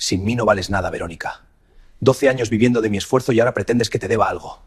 Sin mí no vales nada, Verónica. 12 años viviendo de mi esfuerzo y ahora pretendes que te deba algo.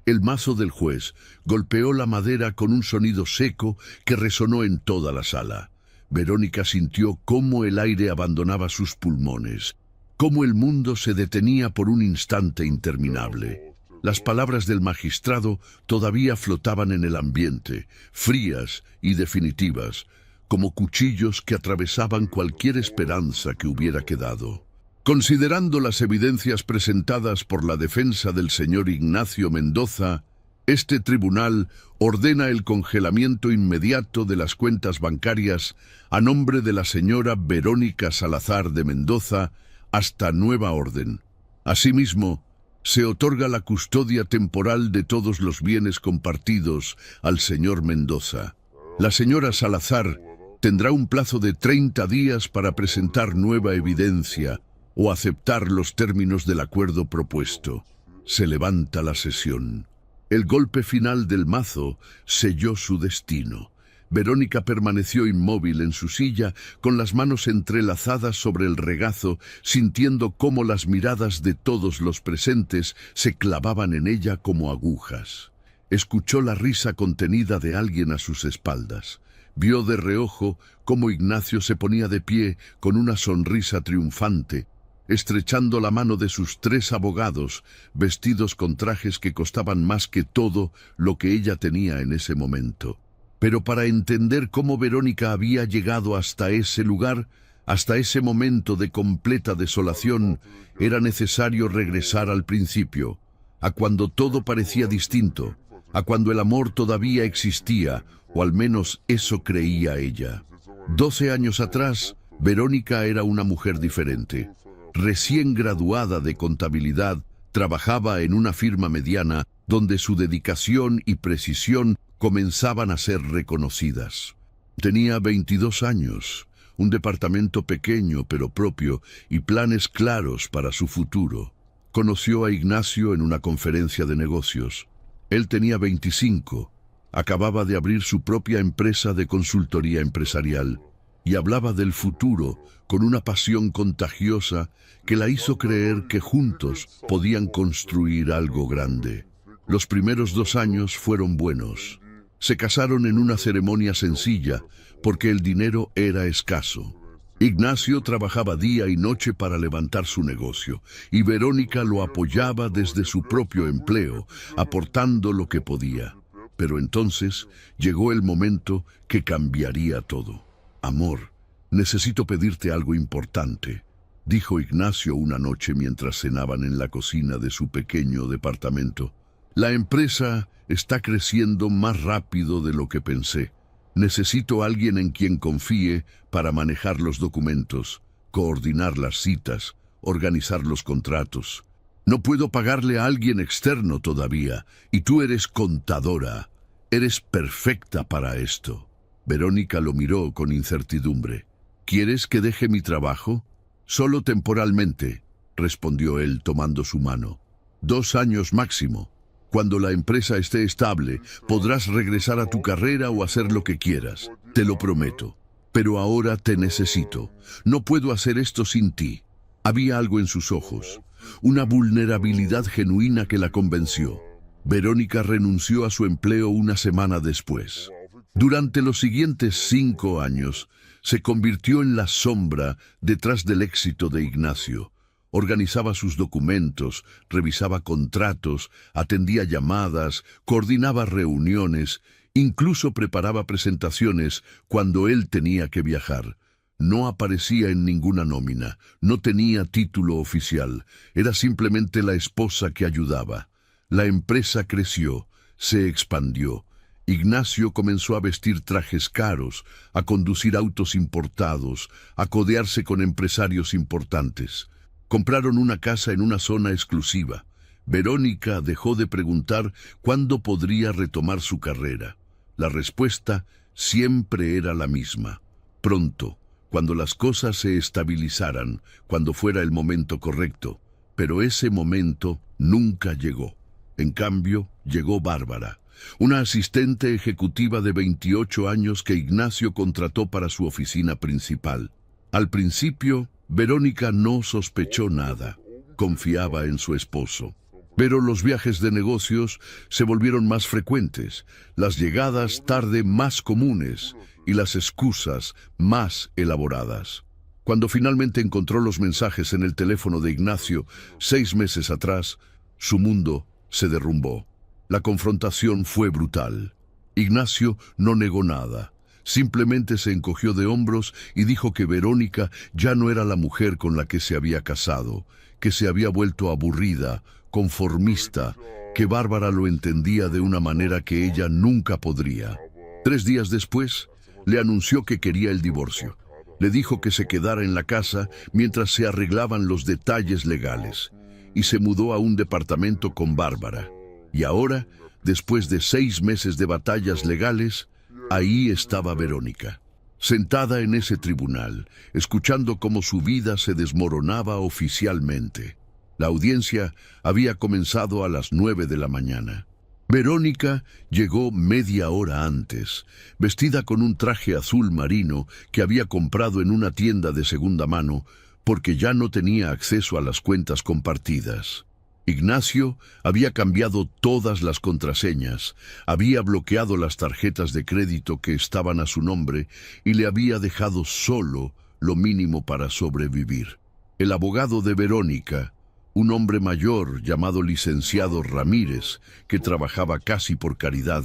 El mazo del juez golpeó la madera con un sonido seco que resonó en toda la sala. Verónica sintió cómo el aire abandonaba sus pulmones, cómo el mundo se detenía por un instante interminable. Las palabras del magistrado todavía flotaban en el ambiente, frías y definitivas, como cuchillos que atravesaban cualquier esperanza que hubiera quedado. Considerando las evidencias presentadas por la defensa del señor Ignacio Mendoza, este tribunal ordena el congelamiento inmediato de las cuentas bancarias a nombre de la señora Verónica Salazar de Mendoza hasta nueva orden. Asimismo, se otorga la custodia temporal de todos los bienes compartidos al señor Mendoza. La señora Salazar tendrá un plazo de 30 días para presentar nueva evidencia o aceptar los términos del acuerdo propuesto. Se levanta la sesión. El golpe final del mazo selló su destino. Verónica permaneció inmóvil en su silla, con las manos entrelazadas sobre el regazo, sintiendo cómo las miradas de todos los presentes se clavaban en ella como agujas. Escuchó la risa contenida de alguien a sus espaldas. Vio de reojo cómo Ignacio se ponía de pie con una sonrisa triunfante, estrechando la mano de sus 3 abogados, vestidos con trajes que costaban más que todo lo que ella tenía en ese momento. Pero para entender cómo Verónica había llegado hasta ese lugar, hasta ese momento de completa desolación, era necesario regresar al principio, a cuando todo parecía distinto, a cuando el amor todavía existía, o al menos eso creía ella. 12 años atrás, Verónica era una mujer diferente. Recién graduada de contabilidad, trabajaba en una firma mediana donde su dedicación y precisión comenzaban a ser reconocidas. Tenía 22 años, un departamento pequeño pero propio y planes claros para su futuro. Conoció a Ignacio en una conferencia de negocios. Él tenía 25, acababa de abrir su propia empresa de consultoría empresarial y hablaba del futuro con una pasión contagiosa que la hizo creer que juntos podían construir algo grande. Los primeros 2 años fueron buenos. Se casaron en una ceremonia sencilla porque el dinero era escaso. Ignacio trabajaba día y noche para levantar su negocio y Verónica lo apoyaba desde su propio empleo, aportando lo que podía. Pero entonces llegó el momento que cambiaría todo. «Amor, necesito pedirte algo importante», dijo Ignacio una noche mientras cenaban en la cocina de su pequeño departamento. «La empresa está creciendo más rápido de lo que pensé. Necesito a alguien en quien confíe para manejar los documentos, coordinar las citas, organizar los contratos. No puedo pagarle a alguien externo todavía, y tú eres contadora. Eres perfecta para esto». Verónica lo miró con incertidumbre. «¿Quieres que deje mi trabajo?» «Solo temporalmente», respondió él tomando su mano. «2 años máximo. Cuando la empresa esté estable, podrás regresar a tu carrera o hacer lo que quieras. Te lo prometo. Pero ahora te necesito. No puedo hacer esto sin ti». Había algo en sus ojos, una vulnerabilidad genuina que la convenció. Verónica renunció a su empleo una semana después. Durante los siguientes 5 años, se convirtió en la sombra detrás del éxito de Ignacio. Organizaba sus documentos, revisaba contratos, atendía llamadas, coordinaba reuniones, incluso preparaba presentaciones cuando él tenía que viajar. No aparecía en ninguna nómina, no tenía título oficial, era simplemente la esposa que ayudaba. La empresa creció, se expandió. Ignacio comenzó a vestir trajes caros, a conducir autos importados, a codearse con empresarios importantes. Compraron una casa en una zona exclusiva. Verónica dejó de preguntar cuándo podría retomar su carrera. La respuesta siempre era la misma: pronto, cuando las cosas se estabilizaran, cuando fuera el momento correcto. Pero ese momento nunca llegó. En cambio, llegó Bárbara, una asistente ejecutiva de 28 años que Ignacio contrató para su oficina principal. Al principio, Verónica no sospechó nada. Confiaba en su esposo. Pero los viajes de negocios se volvieron más frecuentes, las llegadas tarde más comunes y las excusas más elaboradas. Cuando finalmente encontró los mensajes en el teléfono de Ignacio 6 meses atrás, su mundo se derrumbó. La confrontación fue brutal. Ignacio no negó nada. Simplemente se encogió de hombros y dijo que Verónica ya no era la mujer con la que se había casado, que se había vuelto aburrida, conformista, que Bárbara lo entendía de una manera que ella nunca podría. 3 días después, le anunció que quería el divorcio. Le dijo que se quedara en la casa mientras se arreglaban los detalles legales, y se mudó a un departamento con Bárbara. Y ahora, después de 6 meses de batallas legales, ahí estaba Verónica, sentada en ese tribunal, escuchando cómo su vida se desmoronaba oficialmente. La audiencia había comenzado a las 9 de la mañana. Verónica llegó media hora antes, vestida con un traje azul marino que había comprado en una tienda de segunda mano porque ya no tenía acceso a las cuentas compartidas. Ignacio había cambiado todas las contraseñas, había bloqueado las tarjetas de crédito que estaban a su nombre y le había dejado solo lo mínimo para sobrevivir. El abogado de Verónica, un hombre mayor llamado licenciado Ramírez, que trabajaba casi por caridad,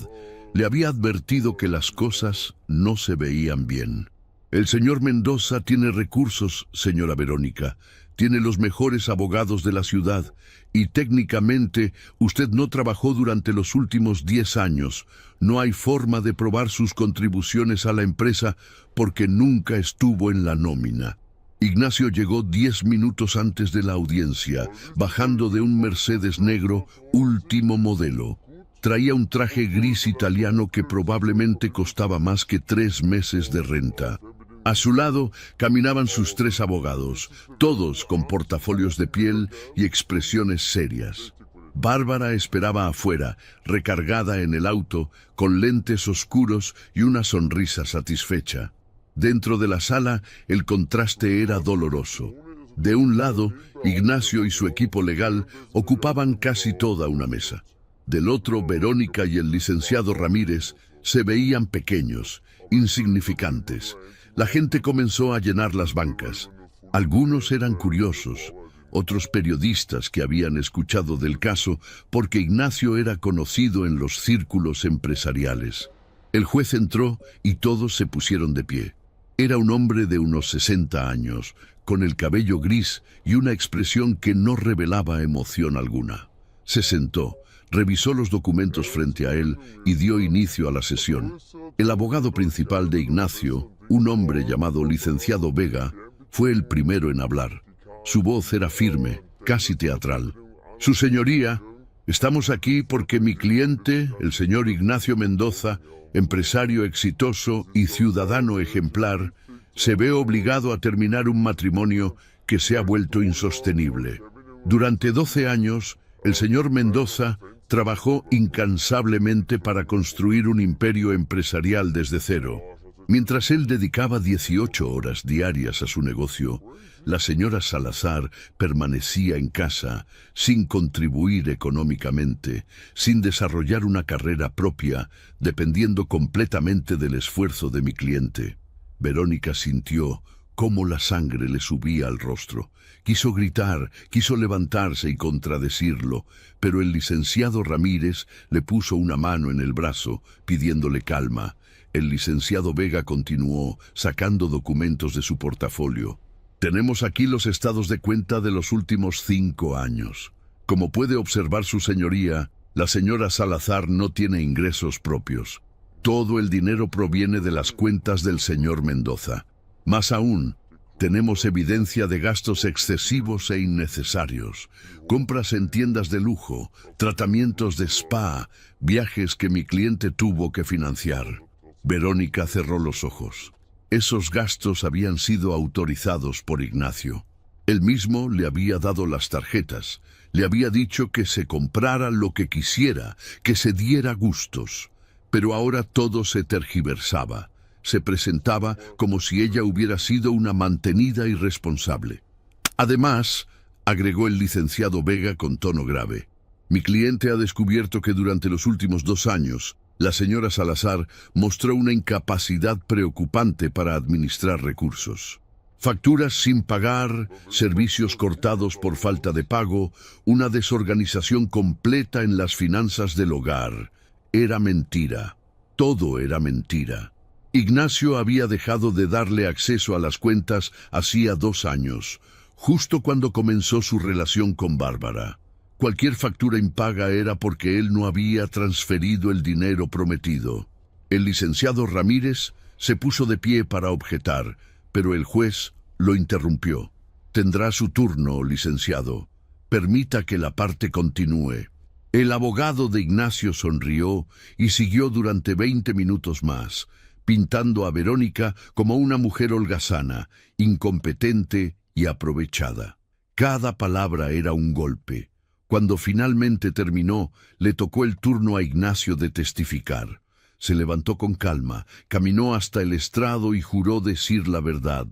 le había advertido que las cosas no se veían bien. El señor Mendoza tiene recursos, señora Verónica, tiene los mejores abogados de la ciudad y técnicamente usted no trabajó durante los últimos 10 años. No hay forma de probar sus contribuciones a la empresa porque nunca estuvo en la nómina. Ignacio llegó 10 minutos antes de la audiencia, bajando de un Mercedes negro último modelo. Traía un traje gris italiano que probablemente costaba más que 3 meses de renta. A su lado caminaban sus 3 abogados, todos con portafolios de piel y expresiones serias. Bárbara esperaba afuera, recargada en el auto, con lentes oscuros y una sonrisa satisfecha. Dentro de la sala, el contraste era doloroso. De un lado, Ignacio y su equipo legal ocupaban casi toda una mesa. Del otro, Verónica y el licenciado Ramírez se veían pequeños, insignificantes. La gente comenzó a llenar las bancas. Algunos eran curiosos, otros periodistas que habían escuchado del caso porque Ignacio era conocido en los círculos empresariales. El juez entró y todos se pusieron de pie. Era un hombre de unos 60 años, con el cabello gris y una expresión que no revelaba emoción alguna. Se sentó, revisó los documentos frente a él y dio inicio a la sesión. El abogado principal de Ignacio, un hombre llamado licenciado Vega, fue el primero en hablar. Su voz era firme, casi teatral. Su señoría, estamos aquí porque mi cliente, el señor Ignacio Mendoza, empresario exitoso y ciudadano ejemplar, se ve obligado a terminar un matrimonio que se ha vuelto insostenible. Durante 12 años, el señor Mendoza trabajó incansablemente para construir un imperio empresarial desde cero. Mientras él dedicaba 18 horas diarias a su negocio, la señora Salazar permanecía en casa, sin contribuir económicamente, sin desarrollar una carrera propia, dependiendo completamente del esfuerzo de mi cliente. Verónica sintió cómo la sangre le subía al rostro. Quiso gritar, quiso levantarse y contradecirlo, pero el licenciado Ramírez le puso una mano en el brazo, pidiéndole calma. El licenciado Vega continuó, sacando documentos de su portafolio. Tenemos aquí los estados de cuenta de los últimos 5 años. Como puede observar su señoría, la señora Salazar no tiene ingresos propios. Todo el dinero proviene de las cuentas del señor Mendoza. Más aún, tenemos evidencia de gastos excesivos e innecesarios, compras en tiendas de lujo, tratamientos de spa, viajes que mi cliente tuvo que financiar. Verónica cerró los ojos. Esos gastos habían sido autorizados por Ignacio. Él mismo le había dado las tarjetas, le había dicho que se comprara lo que quisiera, que se diera gustos. Pero ahora todo se tergiversaba. Se presentaba como si ella hubiera sido una mantenida irresponsable. Además, agregó el licenciado Vega con tono grave, mi cliente ha descubierto que durante los últimos 2 años, la señora Salazar mostró una incapacidad preocupante para administrar recursos. Facturas sin pagar, servicios cortados por falta de pago, una desorganización completa en las finanzas del hogar. Era mentira. Todo era mentira. Ignacio había dejado de darle acceso a las cuentas hacía 2 años, justo cuando comenzó su relación con Bárbara. Cualquier factura impaga era porque él no había transferido el dinero prometido. El licenciado Ramírez se puso de pie para objetar, pero el juez lo interrumpió. Tendrá su turno, licenciado. Permita que la parte continúe. El abogado de Ignacio sonrió y siguió durante 20 minutos más, pintando a Verónica como una mujer holgazana, incompetente y aprovechada. Cada palabra era un golpe. Cuando finalmente terminó, le tocó el turno a Ignacio de testificar. Se levantó con calma, caminó hasta el estrado y juró decir la verdad.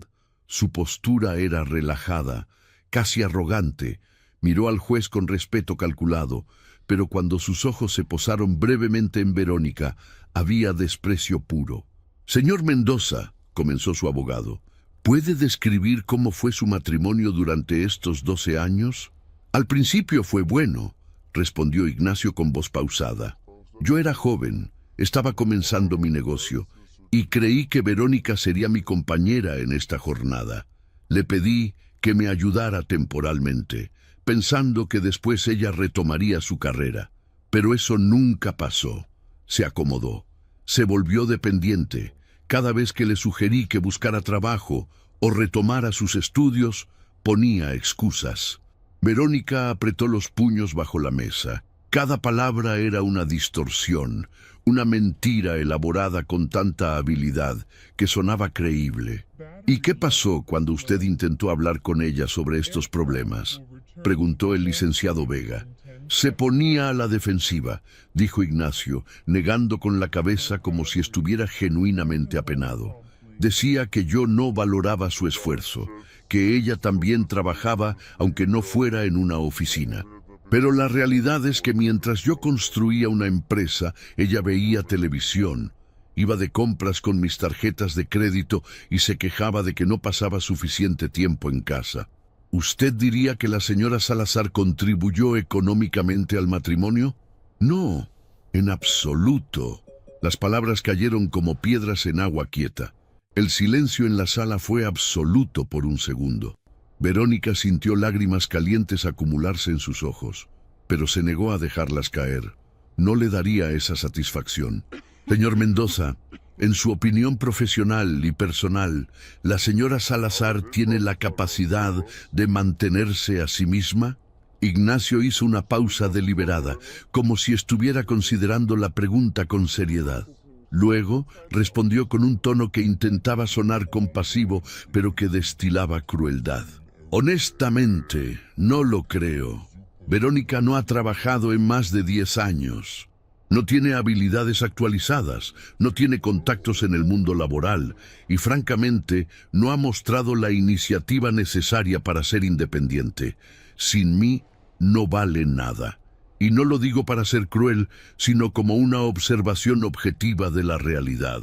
Su postura era relajada, casi arrogante. Miró al juez con respeto calculado, pero cuando sus ojos se posaron brevemente en Verónica, había desprecio puro. Señor Mendoza, comenzó su abogado, ¿puede describir cómo fue su matrimonio durante estos 12 años? Al principio fue bueno, respondió Ignacio con voz pausada. Yo era joven, estaba comenzando mi negocio, y creí que Verónica sería mi compañera en esta jornada. Le pedí que me ayudara temporalmente, pensando que después ella retomaría su carrera. Pero eso nunca pasó. Se acomodó. Se volvió dependiente. Cada vez que le sugerí que buscara trabajo o retomara sus estudios, ponía excusas. Verónica apretó los puños bajo la mesa. Cada palabra era una distorsión, una mentira elaborada con tanta habilidad que sonaba creíble. ¿Y qué pasó cuando usted intentó hablar con ella sobre estos problemas?, preguntó el licenciado Vega. Se ponía a la defensiva, dijo Ignacio, negando con la cabeza como si estuviera genuinamente apenado. Decía que yo no valoraba su esfuerzo, que ella también trabajaba aunque no fuera en una oficina. Pero la realidad es que mientras yo construía una empresa, ella veía televisión, iba de compras con mis tarjetas de crédito y se quejaba de que no pasaba suficiente tiempo en casa. ¿Usted diría que la señora Salazar contribuyó económicamente al matrimonio? No, en absoluto. Las palabras cayeron como piedras en agua quieta. El silencio en la sala fue absoluto por un segundo. Verónica sintió lágrimas calientes acumularse en sus ojos, pero se negó a dejarlas caer. No le daría esa satisfacción. Señor Mendoza, en su opinión profesional y personal, ¿la señora Salazar tiene la capacidad de mantenerse a sí misma? Ignacio hizo una pausa deliberada, como si estuviera considerando la pregunta con seriedad. Luego respondió con un tono que intentaba sonar compasivo, pero que destilaba crueldad. Honestamente, no lo creo. Verónica no ha trabajado en más de 10 años. No tiene habilidades actualizadas, no tiene contactos en el mundo laboral y, francamente, no ha mostrado la iniciativa necesaria para ser independiente. Sin mí, no vale nada. Y no lo digo para ser cruel, sino como una observación objetiva de la realidad.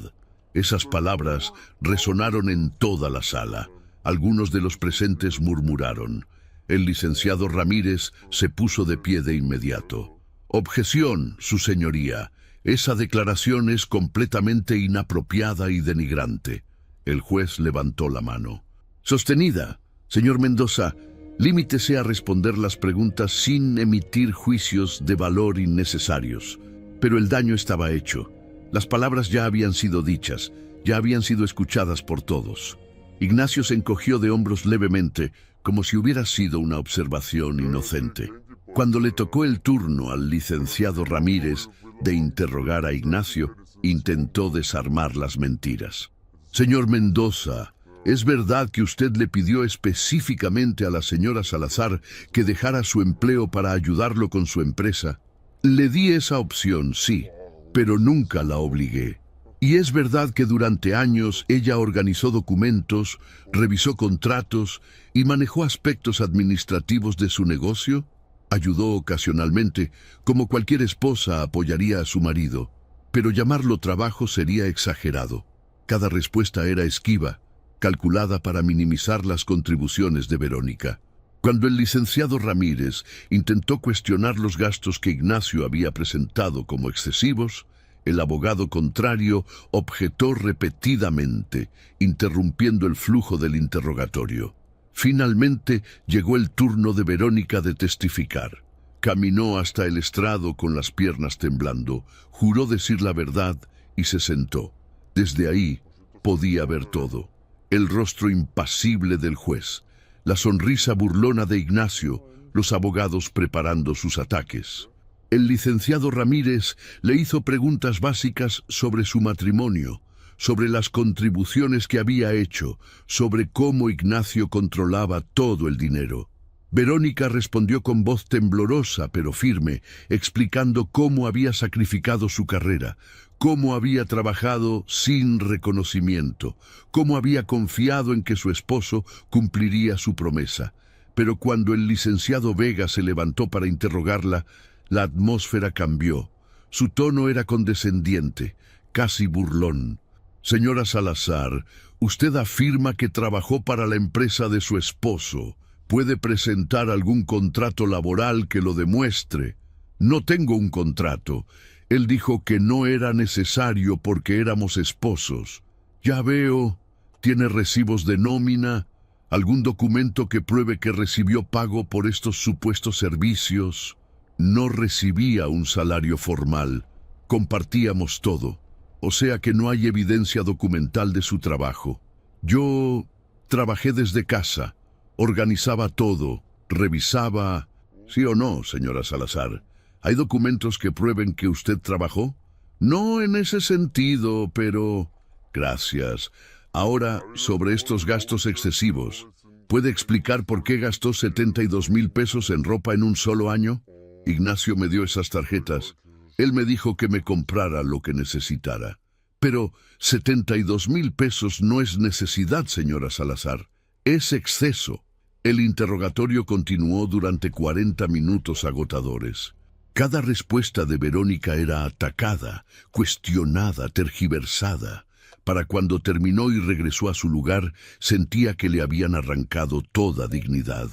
Esas palabras resonaron en toda la sala. Algunos de los presentes murmuraron. El licenciado Ramírez se puso de pie de inmediato. Objeción, su señoría. Esa declaración es completamente inapropiada y denigrante. El juez levantó la mano. Sostenida. Señor Mendoza, límitese a responder las preguntas sin emitir juicios de valor innecesarios. Pero el daño estaba hecho. Las palabras ya habían sido dichas, ya habían sido escuchadas por todos. Ignacio se encogió de hombros levemente, como si hubiera sido una observación inocente. Cuando le tocó el turno al licenciado Ramírez de interrogar a Ignacio, intentó desarmar las mentiras. Señor Mendoza, ¿es verdad que usted le pidió específicamente a la señora Salazar que dejara su empleo para ayudarlo con su empresa? Le di esa opción, sí, pero nunca la obligué. Y es verdad que durante años ella organizó documentos, revisó contratos y manejó aspectos administrativos de su negocio. Ayudó ocasionalmente, como cualquier esposa apoyaría a su marido, pero llamarlo trabajo sería exagerado. Cada respuesta era esquiva, calculada para minimizar las contribuciones de Verónica. Cuando el licenciado Ramírez intentó cuestionar los gastos que Ignacio había presentado como excesivos, el abogado contrario objetó repetidamente, interrumpiendo el flujo del interrogatorio. Finalmente llegó el turno de Verónica de testificar. Caminó hasta el estrado con las piernas temblando, juró decir la verdad y se sentó. Desde ahí podía ver todo: el rostro impasible del juez, la sonrisa burlona de Ignacio, los abogados preparando sus ataques. El licenciado Ramírez le hizo preguntas básicas sobre su matrimonio, sobre las contribuciones que había hecho, sobre cómo Ignacio controlaba todo el dinero. Verónica respondió con voz temblorosa pero firme, explicando cómo había sacrificado su carrera, cómo había trabajado sin reconocimiento, cómo había confiado en que su esposo cumpliría su promesa. Pero cuando el licenciado Vega se levantó para interrogarla, la atmósfera cambió. Su tono era condescendiente, casi burlón. Señora Salazar, usted afirma que trabajó para la empresa de su esposo. ¿Puede presentar algún contrato laboral que lo demuestre? No tengo un contrato. Él dijo que no era necesario porque éramos esposos. Ya veo. ¿Tiene recibos de nómina? ¿Algún documento que pruebe que recibió pago por estos supuestos servicios? No recibía un salario formal. Compartíamos todo. O sea que no hay evidencia documental de su trabajo. Yo trabajé desde casa, organizaba todo, revisaba... ¿Sí o no, señora Salazar? ¿Hay documentos que prueben que usted trabajó? No en ese sentido, pero... Gracias. Ahora, sobre estos gastos excesivos, ¿puede explicar por qué gastó 72,000 pesos en ropa en un solo año? Ignacio me dio esas tarjetas. Él me dijo que me comprara lo que necesitara. Pero 72,000 pesos no es necesidad, señora Salazar. Es exceso. El interrogatorio continuó durante 40 minutos agotadores. Cada respuesta de Verónica era atacada, cuestionada, tergiversada. Para cuando terminó y regresó a su lugar, sentía que le habían arrancado toda dignidad.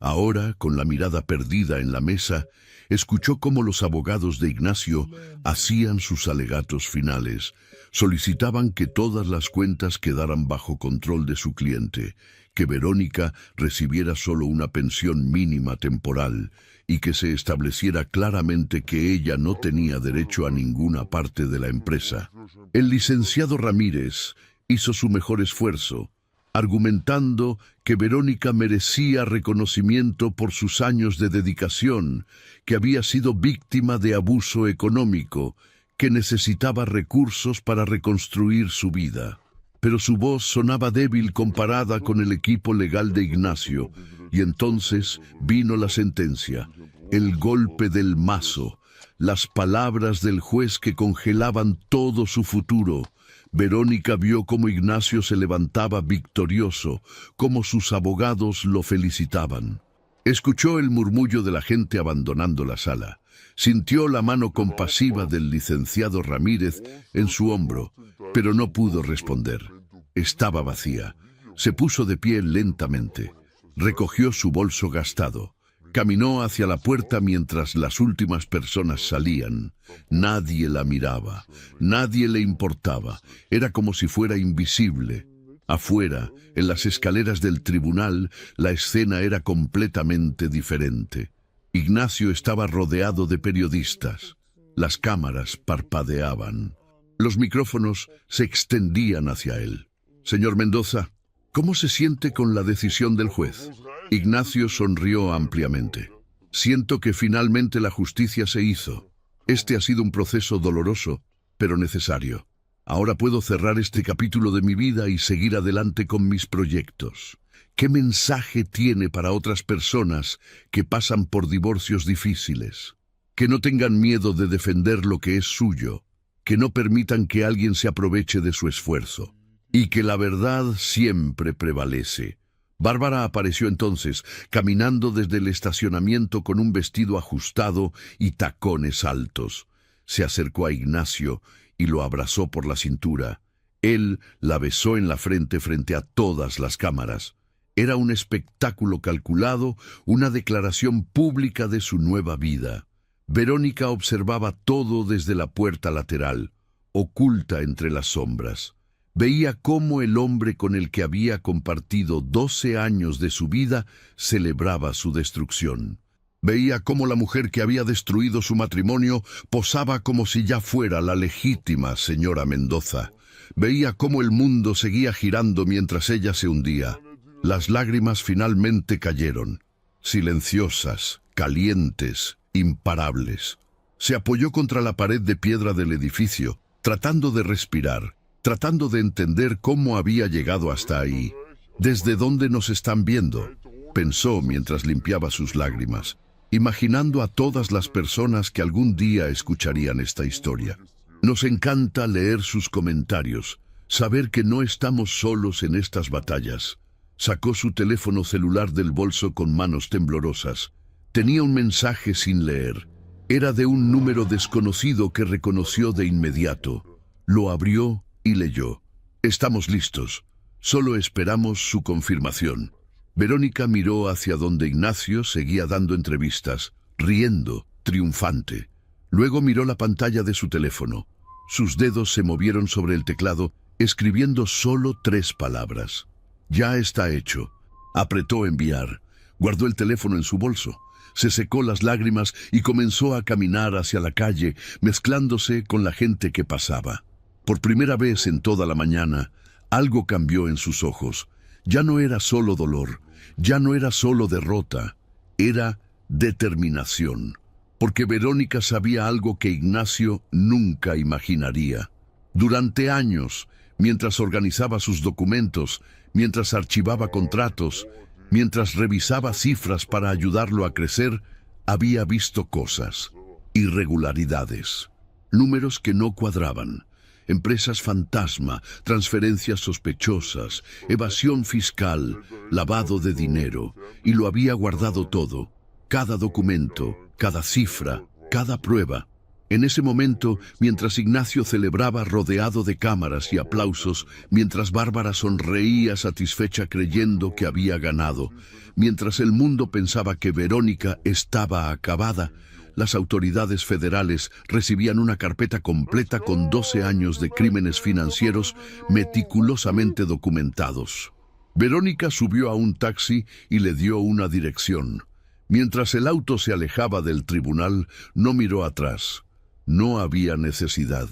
Ahora, con la mirada perdida en la mesa, escuchó cómo los abogados de Ignacio hacían sus alegatos finales. Solicitaban que todas las cuentas quedaran bajo control de su cliente, que Verónica recibiera solo una pensión mínima temporal y que se estableciera claramente que ella no tenía derecho a ninguna parte de la empresa. El licenciado Ramírez hizo su mejor esfuerzo, argumentando que Verónica merecía reconocimiento por sus años de dedicación, que había sido víctima de abuso económico, que necesitaba recursos para reconstruir su vida. Pero su voz sonaba débil comparada con el equipo legal de Ignacio, y entonces vino la sentencia, el golpe del mazo, las palabras del juez que congelaban todo su futuro. Verónica vio cómo Ignacio se levantaba victorioso, cómo sus abogados lo felicitaban. Escuchó el murmullo de la gente abandonando la sala. Sintió la mano compasiva del licenciado Ramírez en su hombro, pero no pudo responder. Estaba vacía. Se puso de pie lentamente. Recogió su bolso gastado. Caminó hacia la puerta mientras las últimas personas salían. Nadie la miraba, nadie le importaba. Era como si fuera invisible. Afuera, en las escaleras del tribunal, la escena era completamente diferente. Ignacio estaba rodeado de periodistas. Las cámaras parpadeaban. Los micrófonos se extendían hacia él. Señor Mendoza, ¿cómo se siente con la decisión del juez? Ignacio sonrió ampliamente. Siento que finalmente la justicia se hizo. Este ha sido un proceso doloroso, pero necesario. Ahora puedo cerrar este capítulo de mi vida y seguir adelante con mis proyectos. ¿Qué mensaje tiene para otras personas que pasan por divorcios difíciles? Que no tengan miedo de defender lo que es suyo. que no permitan que alguien se aproveche de su esfuerzo, y que la verdad siempre prevalece. Bárbara apareció entonces, caminando desde el estacionamiento con un vestido ajustado y tacones altos. Se acercó a Ignacio y lo abrazó por la cintura. Él la besó en la frente frente a todas las cámaras. Era un espectáculo calculado, una declaración pública de su nueva vida. Verónica observaba todo desde la puerta lateral, oculta entre las sombras. Veía cómo el hombre con el que había compartido 12 años de su vida celebraba su destrucción. Veía cómo la mujer que había destruido su matrimonio posaba como si ya fuera la legítima señora Mendoza. Veía cómo el mundo seguía girando mientras ella se hundía. Las lágrimas finalmente cayeron, silenciosas, calientes, imparables. Se apoyó contra la pared de piedra del edificio, tratando de respirar, tratando de entender cómo había llegado hasta ahí. ¿Desde dónde nos están viendo?, pensó mientras limpiaba sus lágrimas, imaginando a todas las personas que algún día escucharían esta historia. Nos encanta leer sus comentarios, saber que no estamos solos en estas batallas. Sacó su teléfono celular del bolso con manos temblorosas. Tenía un mensaje sin leer. Era de un número desconocido que reconoció de inmediato. Lo abrió y leyó. Estamos listos. Solo esperamos su confirmación. Verónica miró hacia donde Ignacio seguía dando entrevistas, riendo, triunfante. Luego miró la pantalla de su teléfono. Sus dedos se movieron sobre el teclado, escribiendo solo 3 palabras. Ya está hecho. Apretó enviar. Guardó el teléfono en su bolso. Se secó las lágrimas y comenzó a caminar hacia la calle, mezclándose con la gente que pasaba. Por primera vez en toda la mañana, algo cambió en sus ojos. Ya no era solo dolor, ya no era solo derrota, era determinación. Porque Verónica sabía algo que Ignacio nunca imaginaría. Durante años, mientras organizaba sus documentos, mientras archivaba contratos, mientras revisaba cifras para ayudarlo a crecer, había visto cosas, irregularidades, números que no cuadraban, empresas fantasma, transferencias sospechosas, evasión fiscal, lavado de dinero, y lo había guardado todo, cada documento, cada cifra, cada prueba. En ese momento, mientras Ignacio celebraba rodeado de cámaras y aplausos, mientras Bárbara sonreía satisfecha creyendo que había ganado, mientras el mundo pensaba que Verónica estaba acabada, las autoridades federales recibían una carpeta completa con 12 años de crímenes financieros meticulosamente documentados. Verónica subió a un taxi y le dio una dirección. Mientras el auto se alejaba del tribunal, no miró atrás. No había necesidad.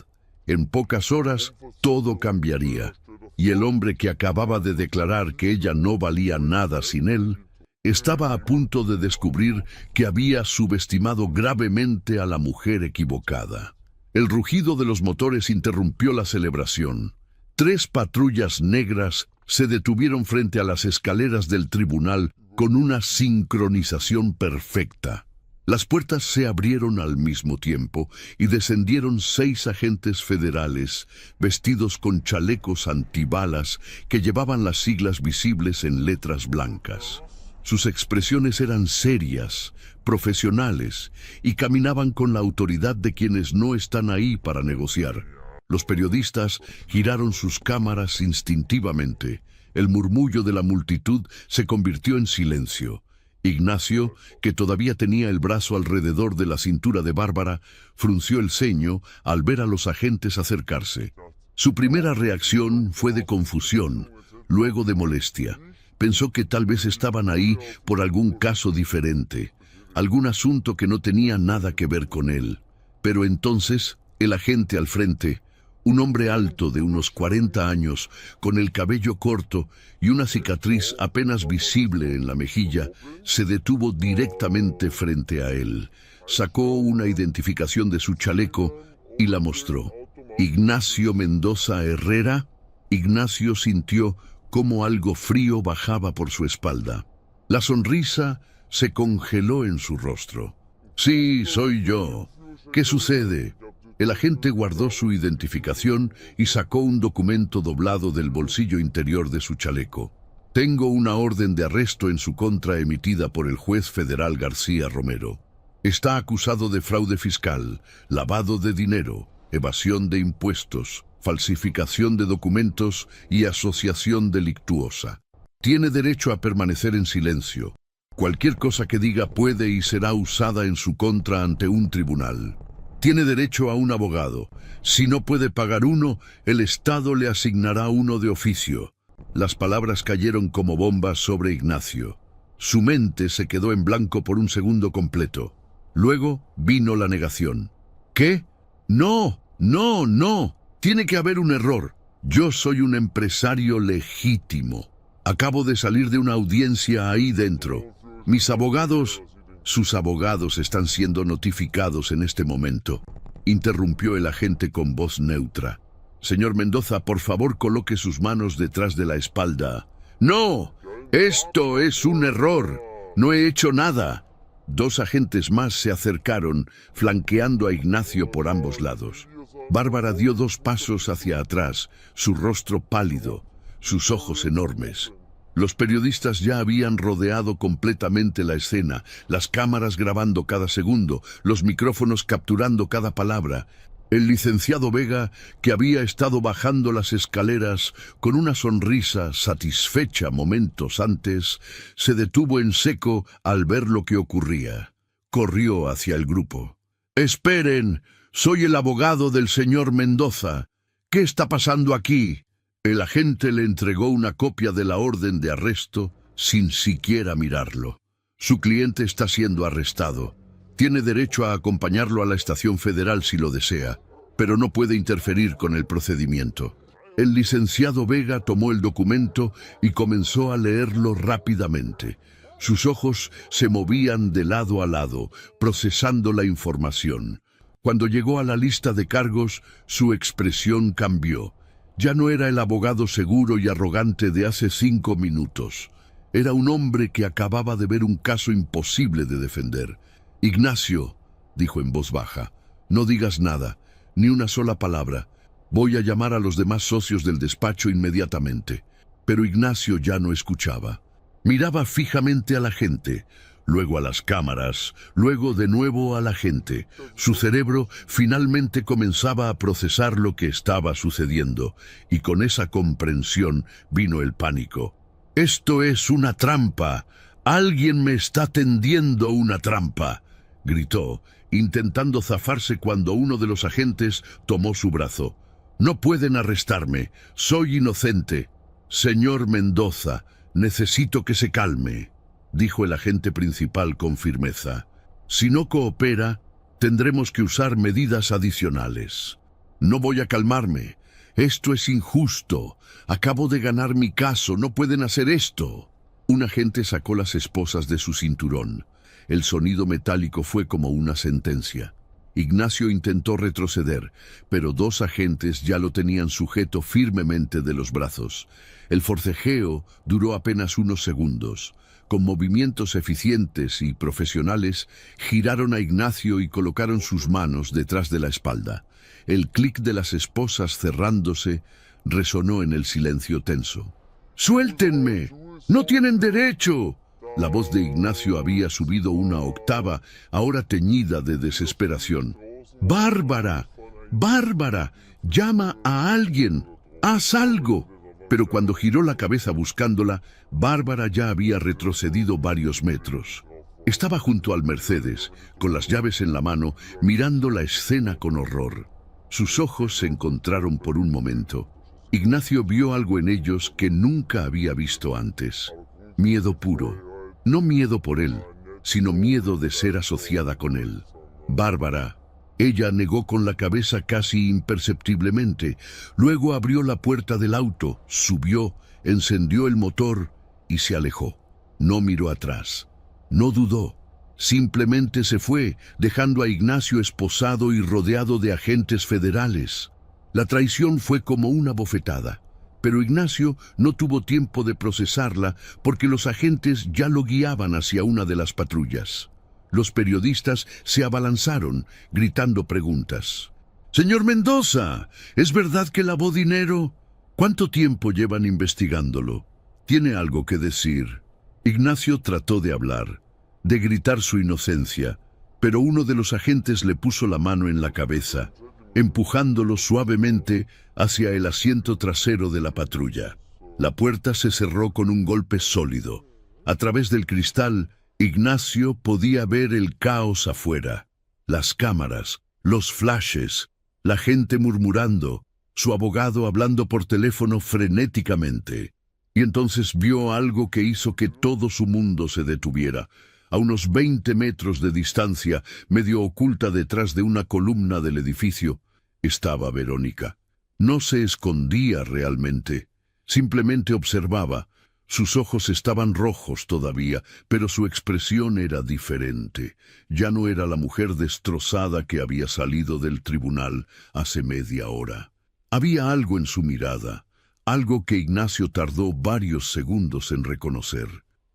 En pocas horas, todo cambiaría. Y el hombre que acababa de declarar que ella no valía nada sin él, estaba a punto de descubrir que había subestimado gravemente a la mujer equivocada. El rugido de los motores interrumpió la celebración. 3 patrullas negras se detuvieron frente a las escaleras del tribunal con una sincronización perfecta. Las puertas se abrieron al mismo tiempo y descendieron 6 agentes federales, vestidos con chalecos antibalas que llevaban las siglas visibles en letras blancas. Sus expresiones eran serias, profesionales, y caminaban con la autoridad de quienes no están ahí para negociar. Los periodistas giraron sus cámaras instintivamente. El murmullo de la multitud se convirtió en silencio. Ignacio, que todavía tenía el brazo alrededor de la cintura de Bárbara, frunció el ceño al ver a los agentes acercarse. Su primera reacción fue de confusión, luego de molestia. Pensó que tal vez estaban ahí por algún caso diferente, algún asunto que no tenía nada que ver con él. Pero entonces, el agente al frente, un hombre alto de unos 40 años, con el cabello corto y una cicatriz apenas visible en la mejilla, se detuvo directamente frente a él. Sacó una identificación de su chaleco y la mostró. Ignacio Mendoza Herrera. Ignacio sintió cómo algo frío bajaba por su espalda. La sonrisa se congeló en su rostro. Sí, soy yo. ¿Qué sucede? El agente guardó su identificación y sacó un documento doblado del bolsillo interior de su chaleco. Tengo una orden de arresto en su contra emitida por el juez federal García Romero. Está acusado de fraude fiscal, lavado de dinero, evasión de impuestos, falsificación de documentos y asociación delictuosa. Tiene derecho a permanecer en silencio. Cualquier cosa que diga puede y será usada en su contra ante un tribunal. Tiene derecho a un abogado. Si no puede pagar uno, el Estado le asignará uno de oficio. Las palabras cayeron como bombas sobre Ignacio. Su mente se quedó en blanco por un segundo completo. Luego vino la negación. ¿Qué? No, no, no. Tiene que haber un error. Yo soy un empresario legítimo. Acabo de salir de una audiencia ahí dentro. Mis abogados... Sus abogados están siendo notificados en este momento, interrumpió el agente con voz neutra. Señor Mendoza, por favor coloque sus manos detrás de la espalda. ¡No! ¡Esto es un error! ¡No he hecho nada! Dos agentes más se acercaron, flanqueando a Ignacio por ambos lados. Bárbara dio 2 pasos hacia atrás, su rostro pálido, sus ojos enormes. Los periodistas ya habían rodeado completamente la escena, las cámaras grabando cada segundo, los micrófonos capturando cada palabra. El licenciado Vega, que había estado bajando las escaleras con una sonrisa satisfecha momentos antes, se detuvo en seco al ver lo que ocurría. Corrió hacia el grupo. «¡Esperen! Soy el abogado del señor Mendoza. ¿Qué está pasando aquí?» El agente le entregó una copia de la orden de arresto sin siquiera mirarlo. Su cliente está siendo arrestado. Tiene derecho a acompañarlo a la estación federal si lo desea, pero no puede interferir con el procedimiento. El licenciado Vega tomó el documento y comenzó a leerlo rápidamente. Sus ojos se movían de lado a lado, procesando la información. Cuando llegó a la lista de cargos, su expresión cambió. Ya no era el abogado seguro y arrogante de hace 5 minutos. Era un hombre que acababa de ver un caso imposible de defender. «Ignacio», dijo en voz baja, «no digas nada, ni una sola palabra. Voy a llamar a los demás socios del despacho inmediatamente». Pero Ignacio ya no escuchaba. Miraba fijamente a la gente, luego a las cámaras, luego de nuevo a la gente. Su cerebro finalmente comenzaba a procesar lo que estaba sucediendo, y con esa comprensión vino el pánico. «Esto es una trampa. Alguien me está tendiendo una trampa», gritó, intentando zafarse cuando uno de los agentes tomó su brazo. «No pueden arrestarme. Soy inocente». «Señor Mendoza, necesito que se calme», dijo el agente principal con firmeza. «Si no coopera, tendremos que usar medidas adicionales». «No voy a calmarme. Esto es injusto. Acabo de ganar mi caso. No pueden hacer esto». Un agente sacó las esposas de su cinturón. El sonido metálico fue como una sentencia. Ignacio intentó retroceder, pero 2 agentes ya lo tenían sujeto firmemente de los brazos. El forcejeo duró apenas unos segundos. Con movimientos eficientes y profesionales, giraron a Ignacio y colocaron sus manos detrás de la espalda. El clic de las esposas cerrándose resonó en el silencio tenso. «¡Suéltenme! ¡No tienen derecho!». La voz de Ignacio había subido una octava, ahora teñida de desesperación. «¡Bárbara! ¡Bárbara! ¡Llama a alguien! ¡Haz algo!». Pero cuando giró la cabeza buscándola, Bárbara ya había retrocedido varios metros. Estaba junto al Mercedes, con las llaves en la mano, mirando la escena con horror. Sus ojos se encontraron por un momento. Ignacio vio algo en ellos que nunca había visto antes. Miedo puro. No miedo por él, sino miedo de ser asociada con él. «Bárbara». Ella negó con la cabeza casi imperceptiblemente. Luego abrió la puerta del auto, subió, encendió el motor y se alejó. No miró atrás. No dudó. Simplemente se fue, dejando a Ignacio esposado y rodeado de agentes federales. La traición fue como una bofetada. Pero Ignacio no tuvo tiempo de procesarla porque los agentes ya lo guiaban hacia una de las patrullas. Los periodistas se abalanzaron, gritando preguntas. Señor Mendoza, ¿es verdad que lavó dinero? ¿Cuánto tiempo llevan investigándolo? Tiene algo que decir. Ignacio trató de hablar, de gritar su inocencia, pero uno de los agentes le puso la mano en la cabeza, empujándolo suavemente hacia el asiento trasero de la patrulla. La puerta se cerró con un golpe sólido. A través del cristal, Ignacio podía ver el caos afuera. Las cámaras, los flashes, la gente murmurando, su abogado hablando por teléfono frenéticamente. Y entonces vio algo que hizo que todo su mundo se detuviera. A unos 20 metros de distancia, medio oculta detrás de una columna del edificio, estaba Verónica. No se escondía realmente, simplemente observaba. Sus ojos estaban rojos todavía, pero su expresión era diferente. Ya no era la mujer destrozada que había salido del tribunal hace media hora. Había algo en su mirada, algo que Ignacio tardó varios segundos en reconocer.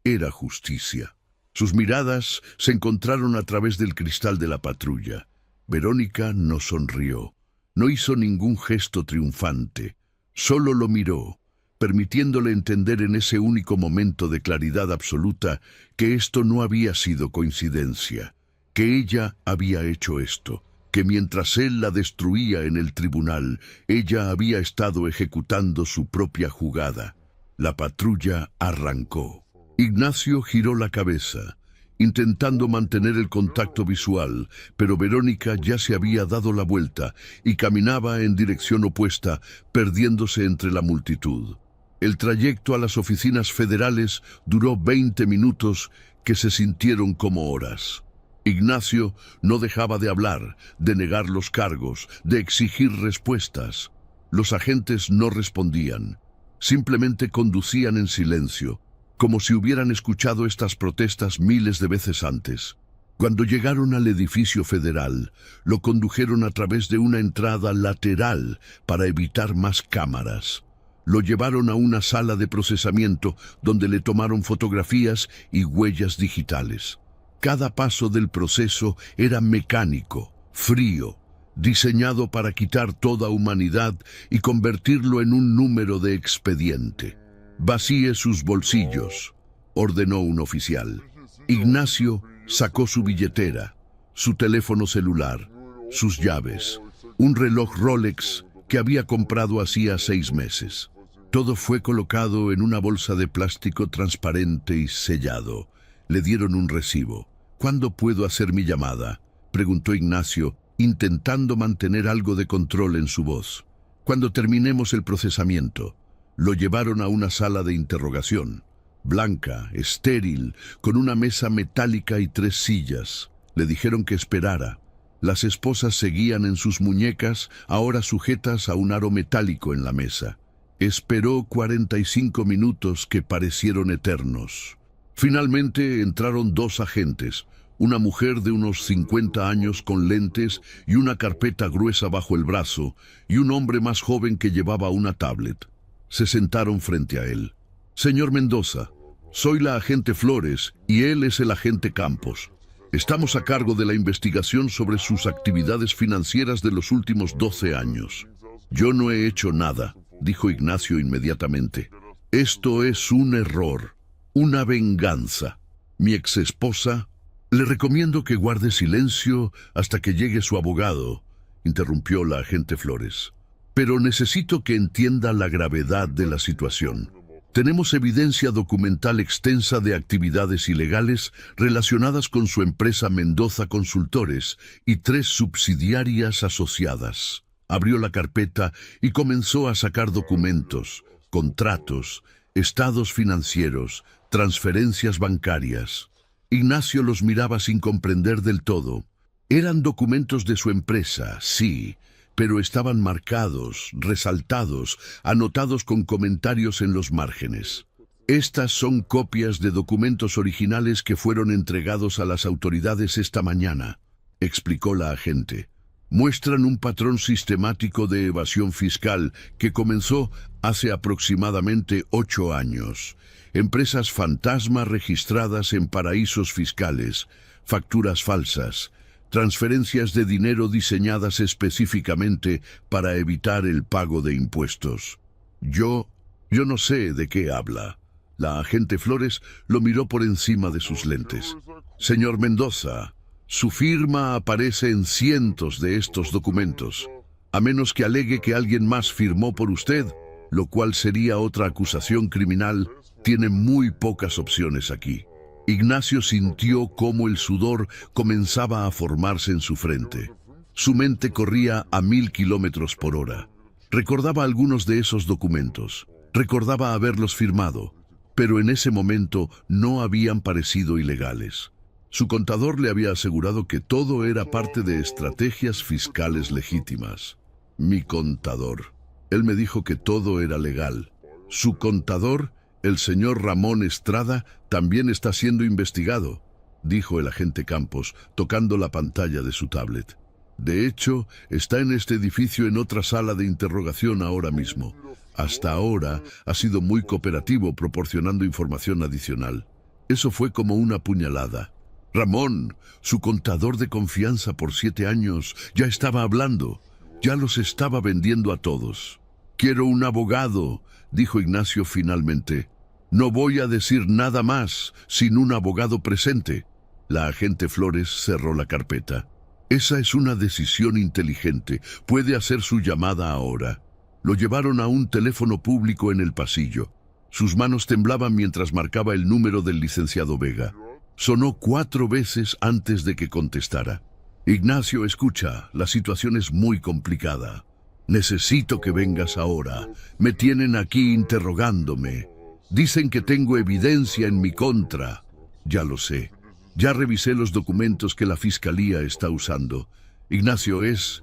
Era justicia. Sus miradas se encontraron a través del cristal de la patrulla. Verónica no sonrió, no hizo ningún gesto triunfante, solo lo miró, permitiéndole entender en ese único momento de claridad absoluta que esto no había sido coincidencia, que ella había hecho esto, que mientras él la destruía en el tribunal, ella había estado ejecutando su propia jugada. La patrulla arrancó. Ignacio giró la cabeza, intentando mantener el contacto visual, pero Verónica ya se había dado la vuelta y caminaba en dirección opuesta, perdiéndose entre la multitud. El trayecto a las oficinas federales duró 20 minutos que se sintieron como horas. Ignacio no dejaba de hablar, de negar los cargos, de exigir respuestas. Los agentes no respondían, simplemente conducían en silencio, como si hubieran escuchado estas protestas miles de veces antes. Cuando llegaron al edificio federal, lo condujeron a través de una entrada lateral para evitar más cámaras. Lo llevaron a una sala de procesamiento donde le tomaron fotografías y huellas digitales. Cada paso del proceso era mecánico, frío, diseñado para quitar toda humanidad y convertirlo en un número de expediente. «Vacíe sus bolsillos», ordenó un oficial. Ignacio sacó su billetera, su teléfono celular, sus llaves, un reloj Rolex que había comprado hacía 6 meses. Todo fue colocado en una bolsa de plástico transparente y sellado. Le dieron un recibo. «¿Cuándo puedo hacer mi llamada?», preguntó Ignacio, intentando mantener algo de control en su voz. «Cuando terminemos el procesamiento». Lo llevaron a una sala de interrogación, blanca, estéril, con una mesa metálica y 3 sillas. Le dijeron que esperara. Las esposas seguían en sus muñecas, ahora sujetas a un aro metálico en la mesa. Esperó 45 minutos que parecieron eternos. Finalmente entraron 2 agentes, una mujer de unos 50 años con lentes y una carpeta gruesa bajo el brazo, y un hombre más joven que llevaba una tablet. Se sentaron frente a él. «Señor Mendoza, soy la agente Flores y él es el agente Campos. Estamos a cargo de la investigación sobre sus actividades financieras de los últimos 12 años. Yo no he hecho nada», dijo Ignacio inmediatamente. «Esto es un error, una venganza. Mi exesposa...» «Le recomiendo que guarde silencio hasta que llegue su abogado», interrumpió la agente Flores. «Pero necesito que entienda la gravedad de la situación. Tenemos evidencia documental extensa de actividades ilegales relacionadas con su empresa Mendoza Consultores y 3 subsidiarias asociadas». Abrió la carpeta y comenzó a sacar documentos, contratos, estados financieros, transferencias bancarias. Ignacio los miraba sin comprender del todo. Eran documentos de su empresa, sí, pero estaban marcados, resaltados, anotados con comentarios en los márgenes. «Estas son copias de documentos originales que fueron entregados a las autoridades esta mañana», explicó la agente. «Muestran un patrón sistemático de evasión fiscal que comenzó hace aproximadamente 8 años. Empresas fantasma registradas en paraísos fiscales, facturas falsas, transferencias de dinero diseñadas específicamente para evitar el pago de impuestos. Yo no sé de qué habla. La agente Flores lo miró por encima de sus lentes. Señor Mendoza, su firma aparece en cientos de estos documentos, a menos que alegue que alguien más firmó por usted, lo cual sería otra acusación criminal. Tiene muy pocas opciones aquí. Ignacio sintió cómo el sudor comenzaba a formarse en su frente. Su mente corría a 1000 kilómetros por hora. Recordaba algunos de esos documentos. Recordaba haberlos firmado, pero en ese momento no habían parecido ilegales. Su contador le había asegurado que todo era parte de estrategias fiscales legítimas. Mi contador. Él me dijo que todo era legal. Su contador, el señor Ramón Estrada, también está siendo investigado, dijo el agente Campos, tocando la pantalla de su tablet. De hecho, está en este edificio en otra sala de interrogación ahora mismo. Hasta ahora ha sido muy cooperativo proporcionando información adicional. Eso fue como una puñalada. Ramón, su contador de confianza por 7 años, ya estaba hablando. Ya los estaba vendiendo a todos. Quiero un abogado, dijo Ignacio finalmente. No voy a decir nada más sin un abogado presente. La agente Flores cerró la carpeta. Esa es una decisión inteligente. Puede hacer su llamada ahora. Lo llevaron a un teléfono público en el pasillo. Sus manos temblaban mientras marcaba el número del licenciado Vega. Sonó 4 veces antes de que contestara. Ignacio, escucha, la situación es muy complicada. Necesito que vengas ahora. Me tienen aquí interrogándome. Dicen que tengo evidencia en mi contra. Ya lo sé. Ya revisé los documentos que la fiscalía está usando. Ignacio, es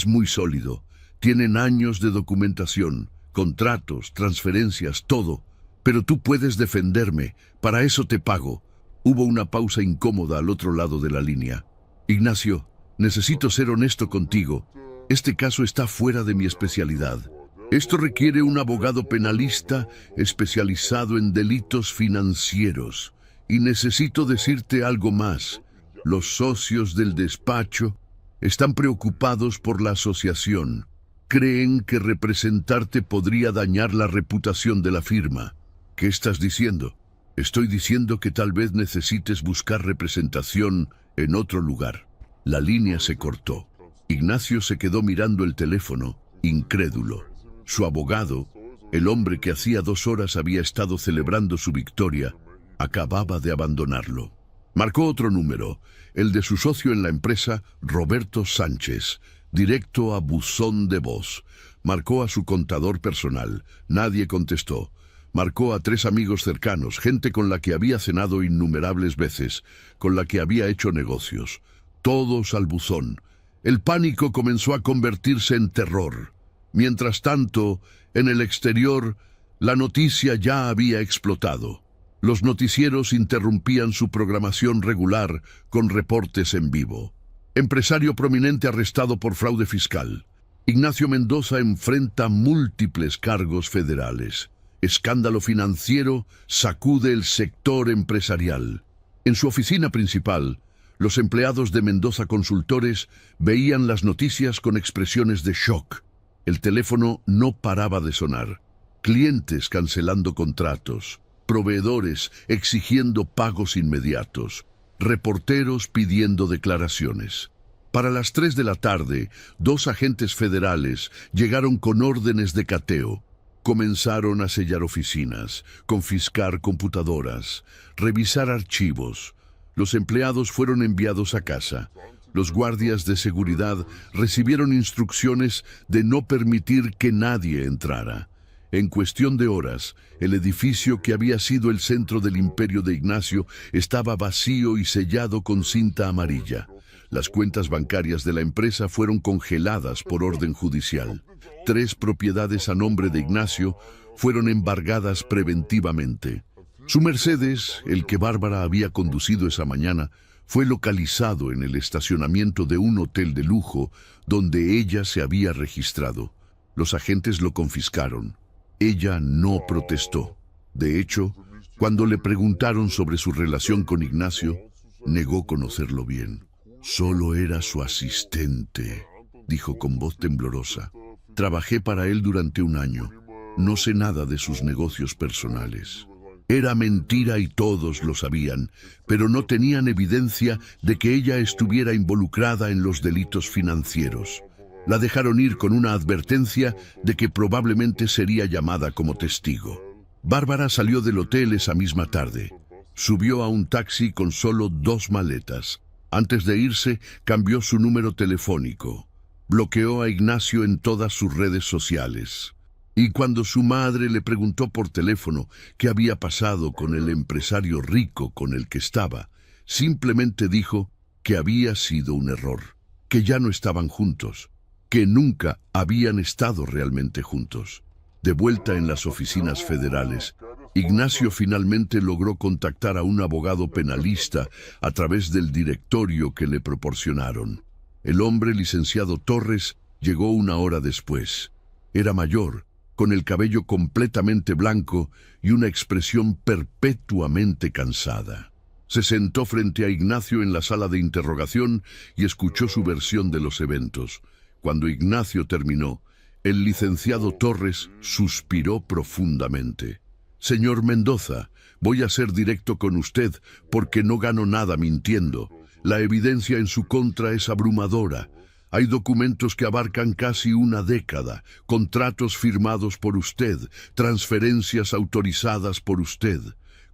muy sólido. Tienen años de documentación, contratos, transferencias, todo. Pero tú puedes defenderme. Para eso te pago. Hubo una pausa incómoda al otro lado de la línea. Ignacio, necesito ser honesto contigo. Este caso está fuera de mi especialidad. Esto requiere un abogado penalista especializado en delitos financieros. Y necesito decirte algo más. Los socios del despacho están preocupados por la asociación. Creen que representarte podría dañar la reputación de la firma. ¿Qué estás diciendo? Estoy diciendo que tal vez necesites buscar representación en otro lugar. La línea se cortó. Ignacio se quedó mirando el teléfono, incrédulo. Su abogado, el hombre que hacía 2 horas había estado celebrando su victoria, acababa de abandonarlo. Marcó otro número, el de su socio en la empresa, Roberto Sánchez, directo a buzón de voz. Marcó a su contador personal. Nadie contestó. Marcó a 3 amigos cercanos, gente con la que había cenado innumerables veces, con la que había hecho negocios. Todos al buzón. El pánico comenzó a convertirse en terror. Mientras tanto, en el exterior, la noticia ya había explotado. Los noticieros interrumpían su programación regular con reportes en vivo. Empresario prominente arrestado por fraude fiscal. Ignacio Mendoza enfrenta múltiples cargos federales. Escándalo financiero sacude el sector empresarial. En su oficina principal, los empleados de Mendoza Consultores veían las noticias con expresiones de shock. El teléfono no paraba de sonar. Clientes cancelando contratos, proveedores exigiendo pagos inmediatos, reporteros pidiendo declaraciones. Para las 3 de la tarde, 2 agentes federales llegaron con órdenes de cateo. Comenzaron a sellar oficinas, confiscar computadoras, revisar archivos. Los empleados fueron enviados a casa. Los guardias de seguridad recibieron instrucciones de no permitir que nadie entrara. En cuestión de horas, el edificio que había sido el centro del imperio de Ignacio estaba vacío y sellado con cinta amarilla. Las cuentas bancarias de la empresa fueron congeladas por orden judicial. 3 propiedades a nombre de Ignacio fueron embargadas preventivamente. Su Mercedes, el que Bárbara había conducido esa mañana, fue localizado en el estacionamiento de un hotel de lujo donde ella se había registrado. Los agentes lo confiscaron. Ella no protestó. De hecho, cuando le preguntaron sobre su relación con Ignacio, negó conocerlo bien. Solo era su asistente, dijo con voz temblorosa. Trabajé para él durante un año. No sé nada de sus negocios personales. Era mentira y todos lo sabían, pero no tenían evidencia de que ella estuviera involucrada en los delitos financieros. La dejaron ir con una advertencia de que probablemente sería llamada como testigo. Bárbara salió del hotel esa misma tarde. Subió a un taxi con solo 2 maletas. Antes de irse, cambió su número telefónico. Bloqueó a Ignacio en todas sus redes sociales. Y cuando su madre le preguntó por teléfono qué había pasado con el empresario rico con el que estaba, simplemente dijo que había sido un error, que ya no estaban juntos, que nunca habían estado realmente juntos. De vuelta en las oficinas federales, Ignacio finalmente logró contactar a un abogado penalista a través del directorio que le proporcionaron. El hombre, licenciado Torres, llegó 1 hora después. Era mayor, con el cabello completamente blanco y una expresión perpetuamente cansada. Se sentó frente a Ignacio en la sala de interrogación y escuchó su versión de los eventos. Cuando Ignacio terminó, el licenciado Torres suspiró profundamente. «Señor Mendoza, voy a ser directo con usted porque no gano nada mintiendo. La evidencia en su contra es abrumadora. Hay documentos que abarcan casi 1 década, contratos firmados por usted, transferencias autorizadas por usted,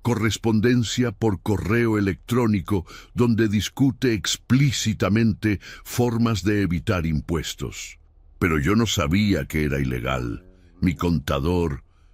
correspondencia por correo electrónico donde discute explícitamente formas de evitar impuestos. Pero yo no sabía que era ilegal.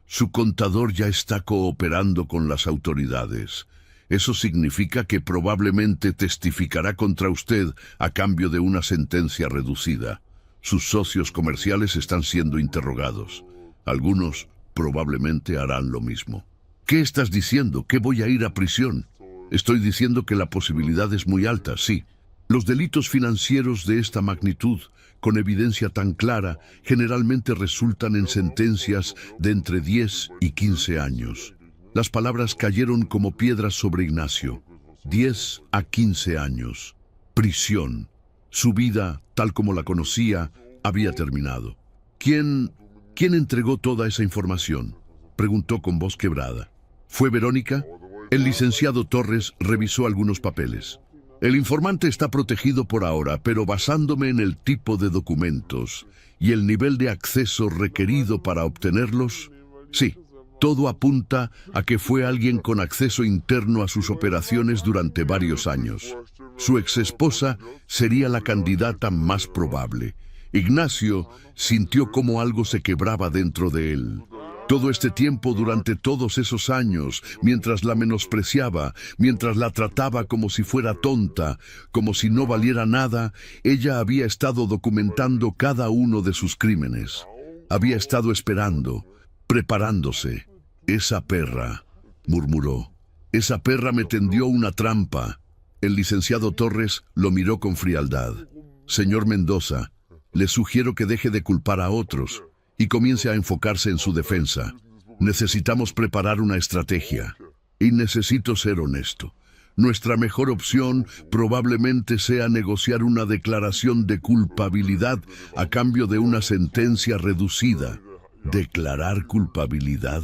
Su contador ya está cooperando con las autoridades. Eso significa que probablemente testificará contra usted a cambio de una sentencia reducida. Sus socios comerciales están siendo interrogados. Algunos probablemente harán lo mismo». «¿Qué estás diciendo? ¿Que voy a ir a prisión?» «Estoy diciendo que la posibilidad es muy alta, sí. Los delitos financieros de esta magnitud, con evidencia tan clara, generalmente resultan en sentencias de entre 10 y 15 años. Las palabras cayeron como piedras sobre Ignacio. 10 a 15 años. Prisión. Su vida, tal como la conocía, había terminado. ¿Quién entregó toda esa información?», preguntó con voz quebrada. «¿Fue Verónica?» El licenciado Torres revisó algunos papeles. «El informante está protegido por ahora, pero basándome en el tipo de documentos y el nivel de acceso requerido para obtenerlos, sí, todo apunta a que fue alguien con acceso interno a sus operaciones durante varios años. Su exesposa sería la candidata más probable». Ignacio sintió como algo se quebraba dentro de él. Todo este tiempo, durante todos esos años, mientras la menospreciaba, mientras la trataba como si fuera tonta, como si no valiera nada, ella había estado documentando cada uno de sus crímenes. Había estado esperando, preparándose. «Esa perra», murmuró. «Esa perra me tendió una trampa». El licenciado Torres lo miró con frialdad. «Señor Mendoza, le sugiero que deje de culpar a otros y comience a enfocarse en su defensa. Necesitamos preparar una estrategia. Y necesito ser honesto. Nuestra mejor opción probablemente sea negociar una declaración de culpabilidad a cambio de una sentencia reducida». «¿Declarar culpabilidad?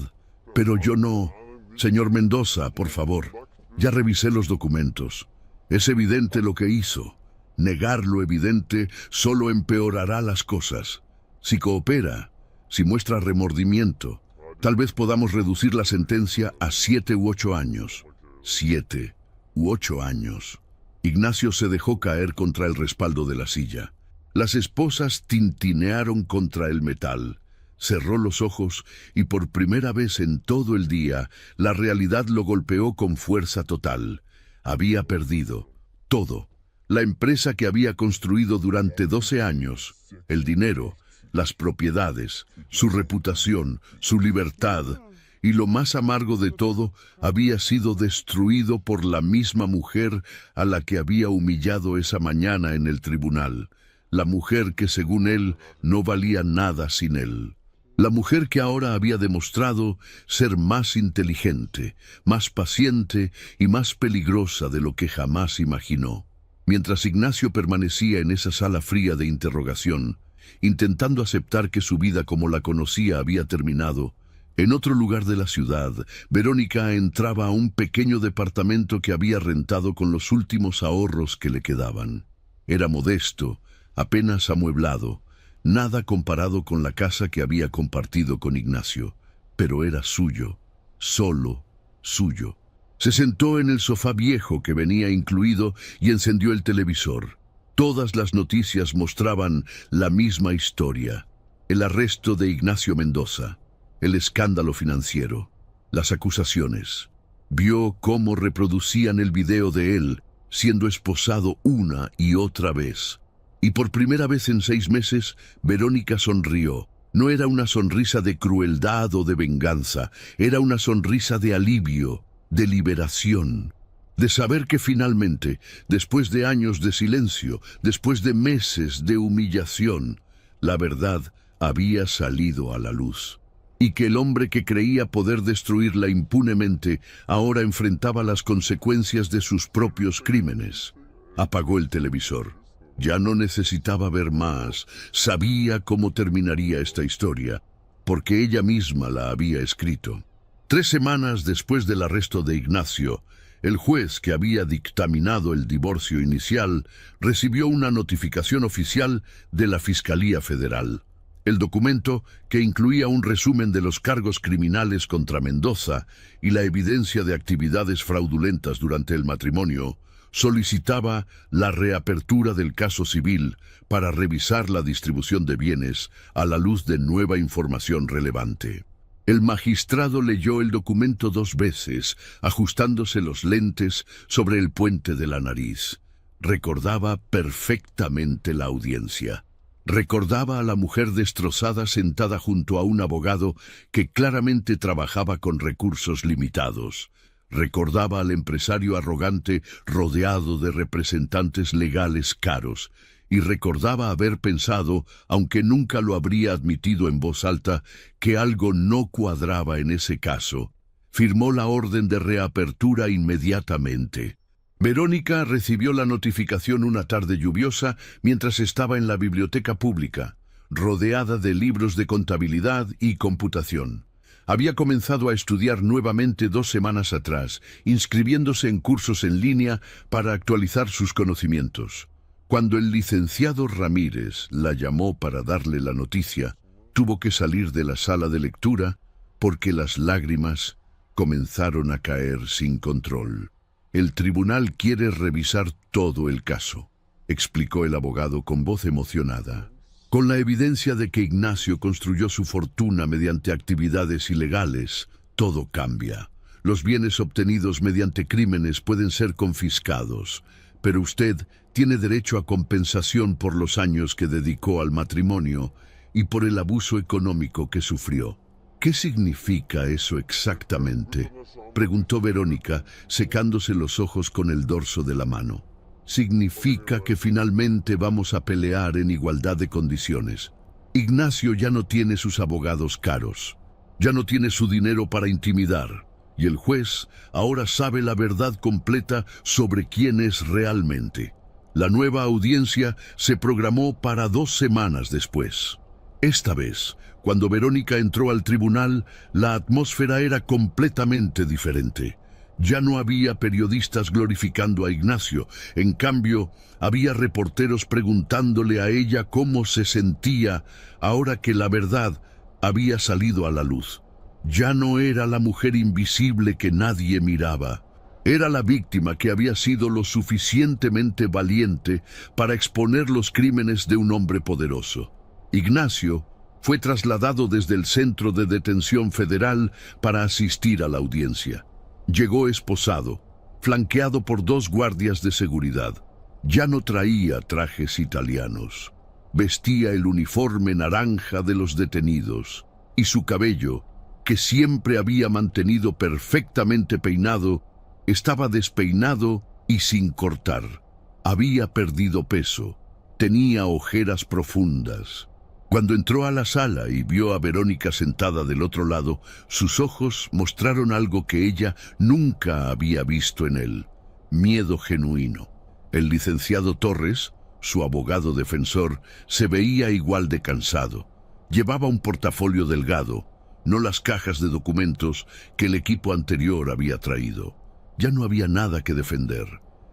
Pero yo no...» «Señor Mendoza, por favor, ya revisé los documentos. Es evidente lo que hizo. Negar lo evidente solo empeorará las cosas. Si coopera, si muestra remordimiento, tal vez podamos reducir la sentencia a 7 u 8 años. 7 u 8 años. Ignacio se dejó caer contra el respaldo de la silla. Las esposas tintinearon contra el metal. Cerró los ojos y por primera vez en todo el día, la realidad lo golpeó con fuerza total. Había perdido todo. La empresa que había construido durante 12 años, el dinero, las propiedades, su reputación, su libertad, y lo más amargo de todo, había sido destruido por la misma mujer a la que había humillado esa mañana en el tribunal. La mujer que, según él, no valía nada sin él. La mujer que ahora había demostrado ser más inteligente, más paciente y más peligrosa de lo que jamás imaginó. Mientras Ignacio permanecía en esa sala fría de interrogación, intentando aceptar que su vida como la conocía había terminado, en otro lugar de la ciudad, Verónica entraba a un pequeño departamento que había rentado con los últimos ahorros que le quedaban. Era modesto, apenas amueblado, nada comparado con la casa que había compartido con Ignacio, pero era suyo, solo suyo. Se sentó en el sofá viejo que venía incluido y encendió el televisor. Todas las noticias mostraban la misma historia: el arresto de Ignacio Mendoza, el escándalo financiero, las acusaciones. Vio cómo reproducían el video de él siendo esposado una y otra vez. Y por primera vez en 6 meses, Verónica sonrió. No era una sonrisa de crueldad o de venganza, era una sonrisa de alivio, de liberación, de saber que finalmente, después de años de silencio, después de meses de humillación, la verdad había salido a la luz. Y que el hombre que creía poder destruirla impunemente ahora enfrentaba las consecuencias de sus propios crímenes. Apagó el televisor. Ya no necesitaba ver más. Sabía cómo terminaría esta historia, porque ella misma la había escrito. 3 semanas después del arresto de Ignacio, el juez que había dictaminado el divorcio inicial recibió una notificación oficial de la Fiscalía Federal. El documento, que incluía un resumen de los cargos criminales contra Mendoza y la evidencia de actividades fraudulentas durante el matrimonio, solicitaba la reapertura del caso civil para revisar la distribución de bienes a la luz de nueva información relevante. El magistrado leyó el documento 2 veces, ajustándose los lentes sobre el puente de la nariz. Recordaba perfectamente la audiencia. Recordaba a la mujer destrozada sentada junto a un abogado que claramente trabajaba con recursos limitados. Recordaba al empresario arrogante rodeado de representantes legales caros. Y recordaba haber pensado, aunque nunca lo habría admitido en voz alta, que algo no cuadraba en ese caso. Firmó la orden de reapertura inmediatamente. Verónica recibió la notificación una tarde lluviosa mientras estaba en la biblioteca pública, rodeada de libros de contabilidad y computación. Había comenzado a estudiar nuevamente 2 semanas atrás, inscribiéndose en cursos en línea para actualizar sus conocimientos. Cuando el licenciado Ramírez la llamó para darle la noticia, tuvo que salir de la sala de lectura porque las lágrimas comenzaron a caer sin control. El tribunal quiere revisar todo el caso, explicó el abogado con voz emocionada. Con la evidencia de que Ignacio construyó su fortuna mediante actividades ilegales, todo cambia. Los bienes obtenidos mediante crímenes pueden ser confiscados, pero usted tiene derecho a compensación por los años que dedicó al matrimonio y por el abuso económico que sufrió. ¿Qué significa eso exactamente?, preguntó Verónica, secándose los ojos con el dorso de la mano. Significa que finalmente vamos a pelear en igualdad de condiciones. Ignacio ya no tiene sus abogados caros, ya no tiene su dinero para intimidar, y el juez ahora sabe la verdad completa sobre quién es realmente. La nueva audiencia se programó para 2 semanas después. Esta vez, cuando Verónica entró al tribunal, la atmósfera era completamente diferente. Ya no había periodistas glorificando a Ignacio. En cambio, había reporteros preguntándole a ella cómo se sentía ahora que la verdad había salido a la luz. Ya no era la mujer invisible que nadie miraba. Era la víctima que había sido lo suficientemente valiente para exponer los crímenes de un hombre poderoso. Ignacio fue trasladado desde el Centro de Detención Federal para asistir a la audiencia. Llegó esposado, flanqueado por 2 guardias de seguridad. Ya no traía trajes italianos. Vestía el uniforme naranja de los detenidos, y su cabello, que siempre había mantenido perfectamente peinado, estaba despeinado y sin cortar. Había perdido peso, tenía ojeras profundas. Cuando entró a la sala y vio a Verónica sentada del otro lado, sus ojos mostraron algo que ella nunca había visto en él: miedo genuino. El licenciado Torres, su abogado defensor, se veía igual de cansado. Llevaba un portafolio delgado, no las cajas de documentos que el equipo anterior había traído. Ya no había nada que defender.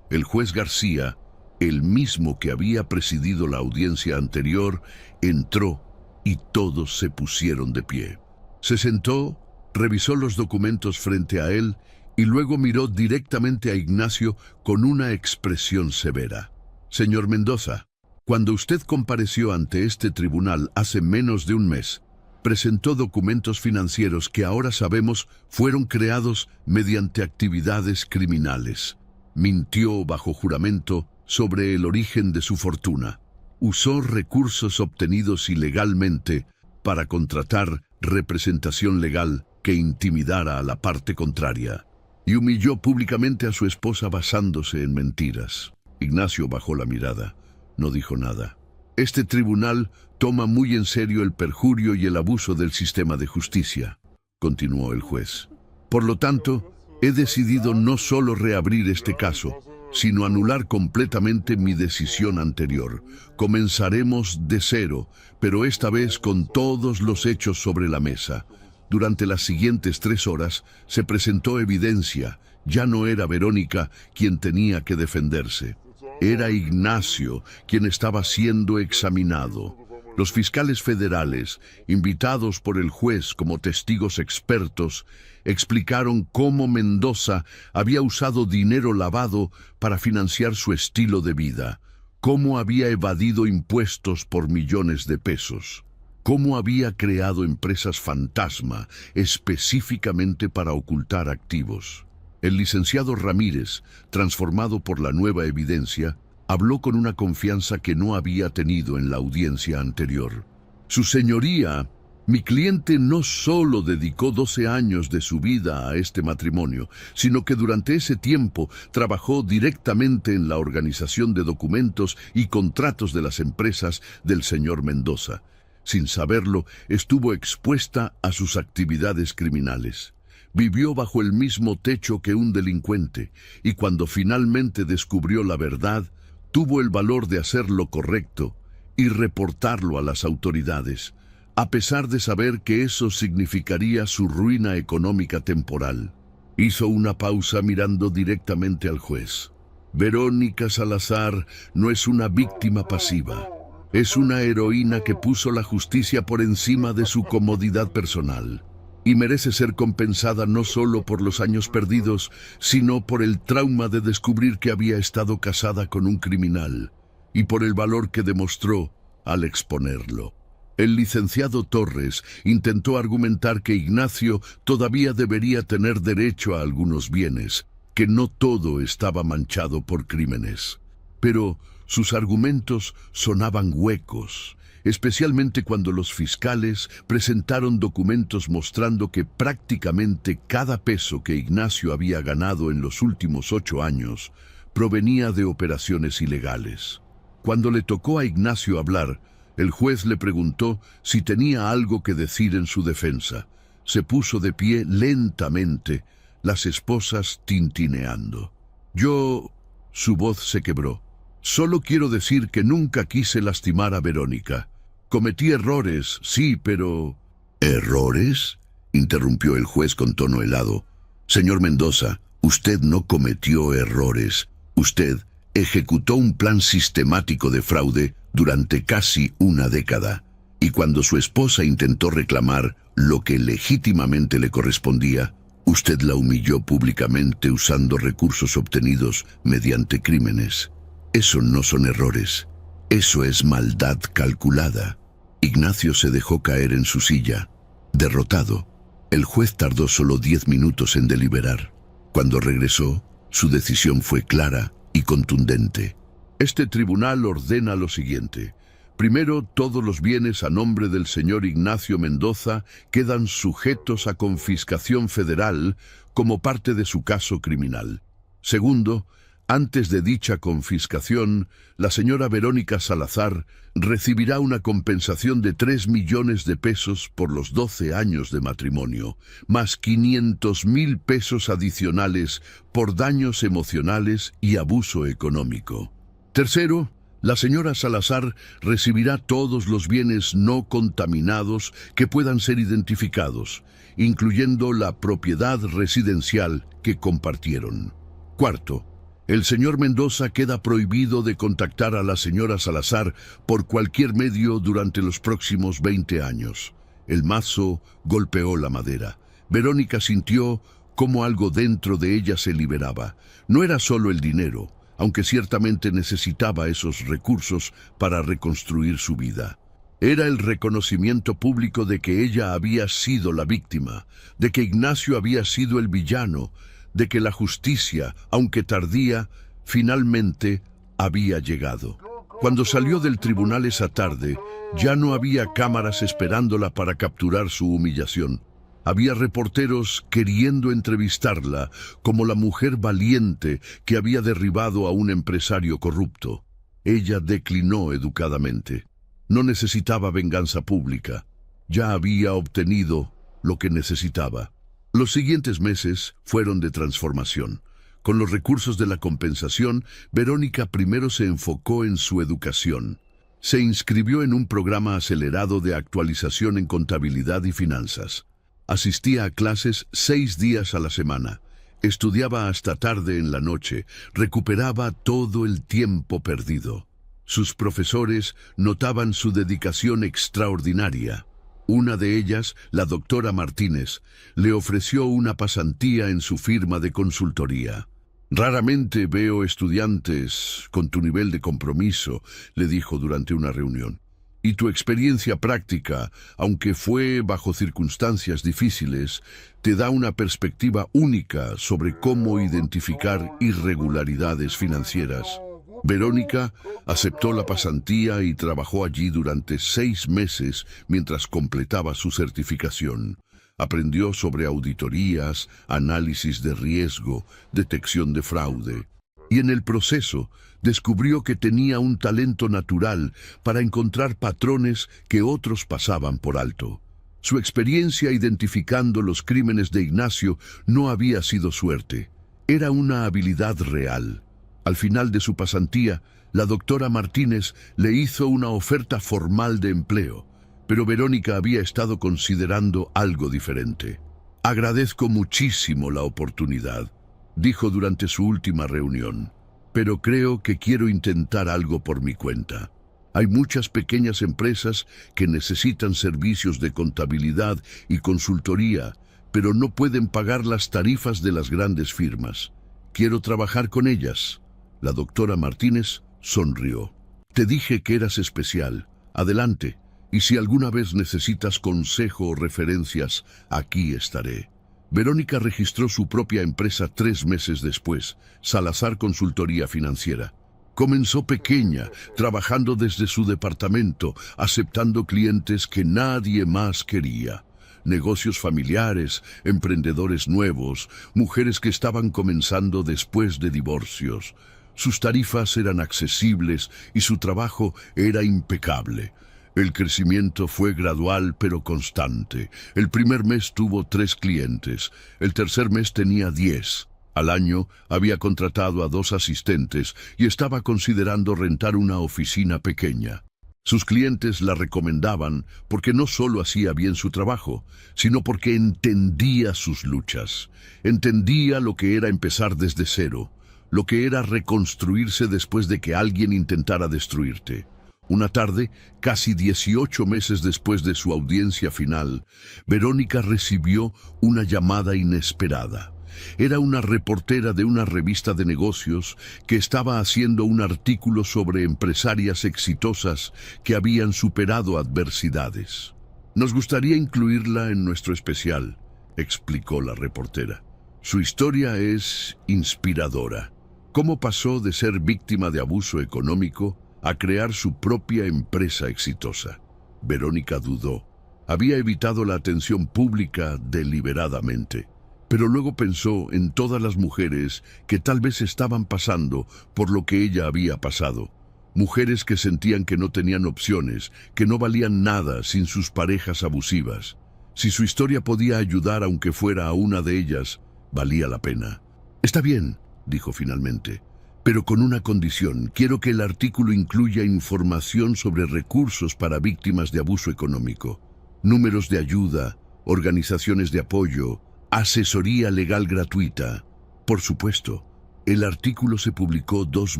El juez García, el mismo que había presidido la audiencia anterior, entró y todos se pusieron de pie. Se sentó, revisó los documentos frente a él y luego miró directamente a Ignacio con una expresión severa. Señor Mendoza, cuando usted compareció ante este tribunal hace menos de un mes, presentó documentos financieros que ahora sabemos fueron creados mediante actividades criminales. Mintió bajo juramento sobre el origen de su fortuna. Usó recursos obtenidos ilegalmente para contratar representación legal que intimidara a la parte contraria. Y humilló públicamente a su esposa basándose en mentiras. Ignacio bajó la mirada. No dijo nada. Este tribunal toma muy en serio el perjurio y el abuso del sistema de justicia, continuó el juez. Por lo tanto, he decidido no solo reabrir este caso, sino anular completamente mi decisión anterior. Comenzaremos de cero, pero esta vez con todos los hechos sobre la mesa. Durante las siguientes 3 horas se presentó evidencia. Ya no era Verónica quien tenía que defenderse. Era Ignacio quien estaba siendo examinado. Los fiscales federales, invitados por el juez como testigos expertos, explicaron cómo Mendoza había usado dinero lavado para financiar su estilo de vida, cómo había evadido impuestos por millones de pesos, cómo había creado empresas fantasma específicamente para ocultar activos. El licenciado Ramírez, transformado por la nueva evidencia, habló con una confianza que no había tenido en la audiencia anterior. Su señoría, mi cliente no solo dedicó 12 años de su vida a este matrimonio, sino que durante ese tiempo trabajó directamente en la organización de documentos y contratos de las empresas del señor Mendoza. Sin saberlo, estuvo expuesta a sus actividades criminales. Vivió bajo el mismo techo que un delincuente, y cuando finalmente descubrió la verdad, tuvo el valor de hacer lo correcto y reportarlo a las autoridades, a pesar de saber que eso significaría su ruina económica temporal. Hizo una pausa mirando directamente al juez. Verónica Salazar no es una víctima pasiva. Es una heroína que puso la justicia por encima de su comodidad personal. Y merece ser compensada no solo por los años perdidos, sino por el trauma de descubrir que había estado casada con un criminal, y por el valor que demostró al exponerlo. El licenciado Torres intentó argumentar que Ignacio todavía debería tener derecho a algunos bienes, que no todo estaba manchado por crímenes. Pero sus argumentos sonaban huecos, especialmente cuando los fiscales presentaron documentos mostrando que prácticamente cada peso que Ignacio había ganado en los últimos 8 años provenía de operaciones ilegales. Cuando le tocó a Ignacio hablar, el juez le preguntó si tenía algo que decir en su defensa. Se puso de pie lentamente, las esposas tintineando. Su voz se quebró. Solo quiero decir que nunca quise lastimar a Verónica. Cometí errores, sí, pero... ¿Errores?, interrumpió el juez con tono helado. Señor Mendoza, usted no cometió errores. Usted ejecutó un plan sistemático de fraude durante casi una década. Y cuando su esposa intentó reclamar lo que legítimamente le correspondía, usted la humilló públicamente usando recursos obtenidos mediante crímenes. Eso no son errores. Eso es maldad calculada. Ignacio se dejó caer en su silla, derrotado. El juez tardó solo 10 minutos en deliberar. Cuando regresó, su decisión fue clara y contundente. Este tribunal ordena lo siguiente. Primero, todos los bienes a nombre del señor Ignacio Mendoza quedan sujetos a confiscación federal como parte de su caso criminal. Segundo, Antes de dicha confiscación, la señora Verónica Salazar recibirá una compensación de 3 millones de pesos por los 12 años de matrimonio, más 500.000 pesos adicionales por daños emocionales y abuso económico. Tercero, la señora Salazar recibirá todos los bienes no contaminados que puedan ser identificados, incluyendo la propiedad residencial que compartieron. Cuarto, el señor Mendoza queda prohibido de contactar a la señora Salazar por cualquier medio durante los próximos 20 años. El mazo golpeó la madera. Verónica sintió cómo algo dentro de ella se liberaba. No era solo el dinero, aunque ciertamente necesitaba esos recursos para reconstruir su vida. Era el reconocimiento público de que ella había sido la víctima, de que Ignacio había sido el villano, de que la justicia, aunque tardía, finalmente había llegado. Cuando salió del tribunal esa tarde, ya no había cámaras esperándola para capturar su humillación. Había reporteros queriendo entrevistarla como la mujer valiente que había derribado a un empresario corrupto. Ella declinó educadamente. No necesitaba venganza pública. Ya había obtenido lo que necesitaba. Los siguientes meses fueron de transformación. Con los recursos de la compensación, Verónica primero se enfocó en su educación. Se inscribió en un programa acelerado de actualización en contabilidad y finanzas. Asistía a clases 6 días a la semana. Estudiaba hasta tarde en la noche. Recuperaba todo el tiempo perdido. Sus profesores notaban su dedicación extraordinaria. Una de ellas, la doctora Martínez, le ofreció una pasantía en su firma de consultoría. «Raramente veo estudiantes con tu nivel de compromiso», le dijo durante una reunión. «Y tu experiencia práctica, aunque fue bajo circunstancias difíciles, te da una perspectiva única sobre cómo identificar irregularidades financieras». Verónica aceptó la pasantía y trabajó allí durante 6 meses mientras completaba su certificación. Aprendió sobre auditorías, análisis de riesgo, detección de fraude. Y en el proceso descubrió que tenía un talento natural para encontrar patrones que otros pasaban por alto. Su experiencia identificando los crímenes de Ignacio no había sido suerte. Era una habilidad real. Al final de su pasantía, la doctora Martínez le hizo una oferta formal de empleo, pero Verónica había estado considerando algo diferente. «Agradezco muchísimo la oportunidad», dijo durante su última reunión, «pero creo que quiero intentar algo por mi cuenta. Hay muchas pequeñas empresas que necesitan servicios de contabilidad y consultoría, pero no pueden pagar las tarifas de las grandes firmas. Quiero trabajar con ellas». La doctora Martínez sonrió. «Te dije que eras especial. Adelante. Y si alguna vez necesitas consejo o referencias, aquí estaré». Verónica registró su propia empresa 3 meses después, Salazar Consultoría Financiera. Comenzó pequeña, trabajando desde su departamento, aceptando clientes que nadie más quería. Negocios familiares, emprendedores nuevos, mujeres que estaban comenzando después de divorcios. Sus tarifas eran accesibles y su trabajo era impecable. El crecimiento fue gradual pero constante. El primer mes tuvo 3 clientes, el tercer mes tenía 10. Al año había contratado a 2 asistentes y estaba considerando rentar una oficina pequeña. Sus clientes la recomendaban porque no solo hacía bien su trabajo, sino porque entendía sus luchas. Entendía lo que era empezar desde cero, lo que era reconstruirse después de que alguien intentara destruirte. Una tarde, casi 18 meses después de su audiencia final, Verónica recibió una llamada inesperada. Era una reportera de una revista de negocios que estaba haciendo un artículo sobre empresarias exitosas que habían superado adversidades. «Nos gustaría incluirla en nuestro especial», explicó la reportera. «Su historia es inspiradora. Cómo pasó de ser víctima de abuso económico a crear su propia empresa exitosa». Verónica dudó. Había evitado la atención pública deliberadamente. pero luego pensó en todas las mujeres que tal vez estaban pasando por lo que ella había pasado. Mujeres que sentían que no tenían opciones, que no valían nada sin sus parejas abusivas. Si su historia podía ayudar aunque fuera a una de ellas, valía la pena. «Está bien», dijo finalmente, «pero con una condición. Quiero que el artículo incluya información sobre recursos para víctimas de abuso económico, números de ayuda, organizaciones de apoyo, asesoría legal gratuita». Por supuesto, el artículo se publicó 2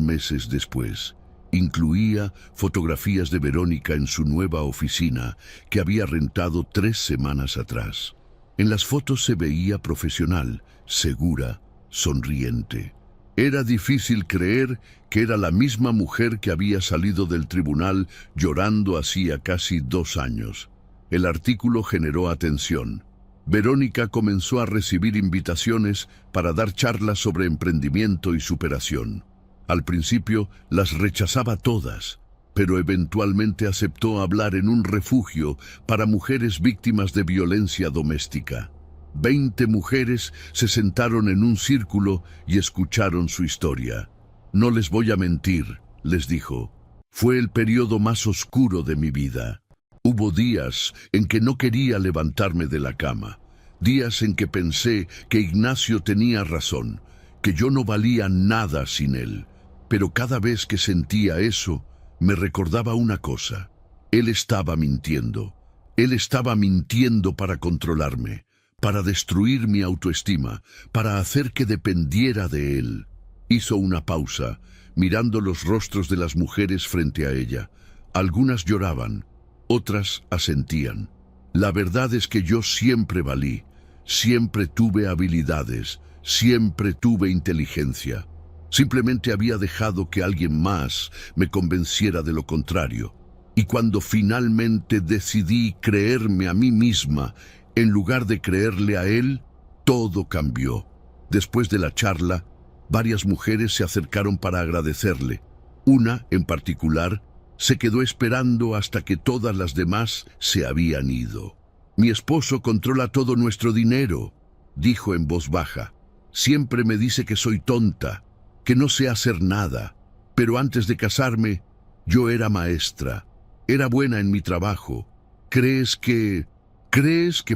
meses después. Incluía fotografías de Verónica en su nueva oficina, que había rentado 3 semanas atrás. En las fotos se veía profesional, segura, sonriente. Era difícil creer que era la misma mujer que había salido del tribunal llorando hacía casi 2 años. El artículo generó atención. Verónica comenzó a recibir invitaciones para dar charlas sobre emprendimiento y superación. Al principio las rechazaba todas, pero eventualmente aceptó hablar en un refugio para mujeres víctimas de violencia doméstica. 20 mujeres se sentaron en un círculo y escucharon su historia. «No les voy a mentir», les dijo. «Fue el periodo más oscuro de mi vida. Hubo días en que no quería levantarme de la cama, días en que pensé que Ignacio tenía razón, que yo no valía nada sin él. Pero cada vez que sentía eso, me recordaba una cosa. Él estaba mintiendo. Él estaba mintiendo para controlarme, para destruir mi autoestima, para hacer que dependiera de él». Hizo una pausa, mirando los rostros de las mujeres frente a ella. Algunas lloraban, otras asentían. «La verdad es que yo siempre valí, siempre tuve habilidades, siempre tuve inteligencia. Simplemente había dejado que alguien más me convenciera de lo contrario. Y cuando finalmente decidí creerme a mí misma, en lugar de creerle a él, todo cambió». Después de la charla, varias mujeres se acercaron para agradecerle. Una, en particular, se quedó esperando hasta que todas las demás se habían ido. «Mi esposo controla todo nuestro dinero», dijo en voz baja. «Siempre me dice que soy tonta, que no sé hacer nada, pero antes de casarme, yo era maestra, era buena en mi trabajo. ¿Crees que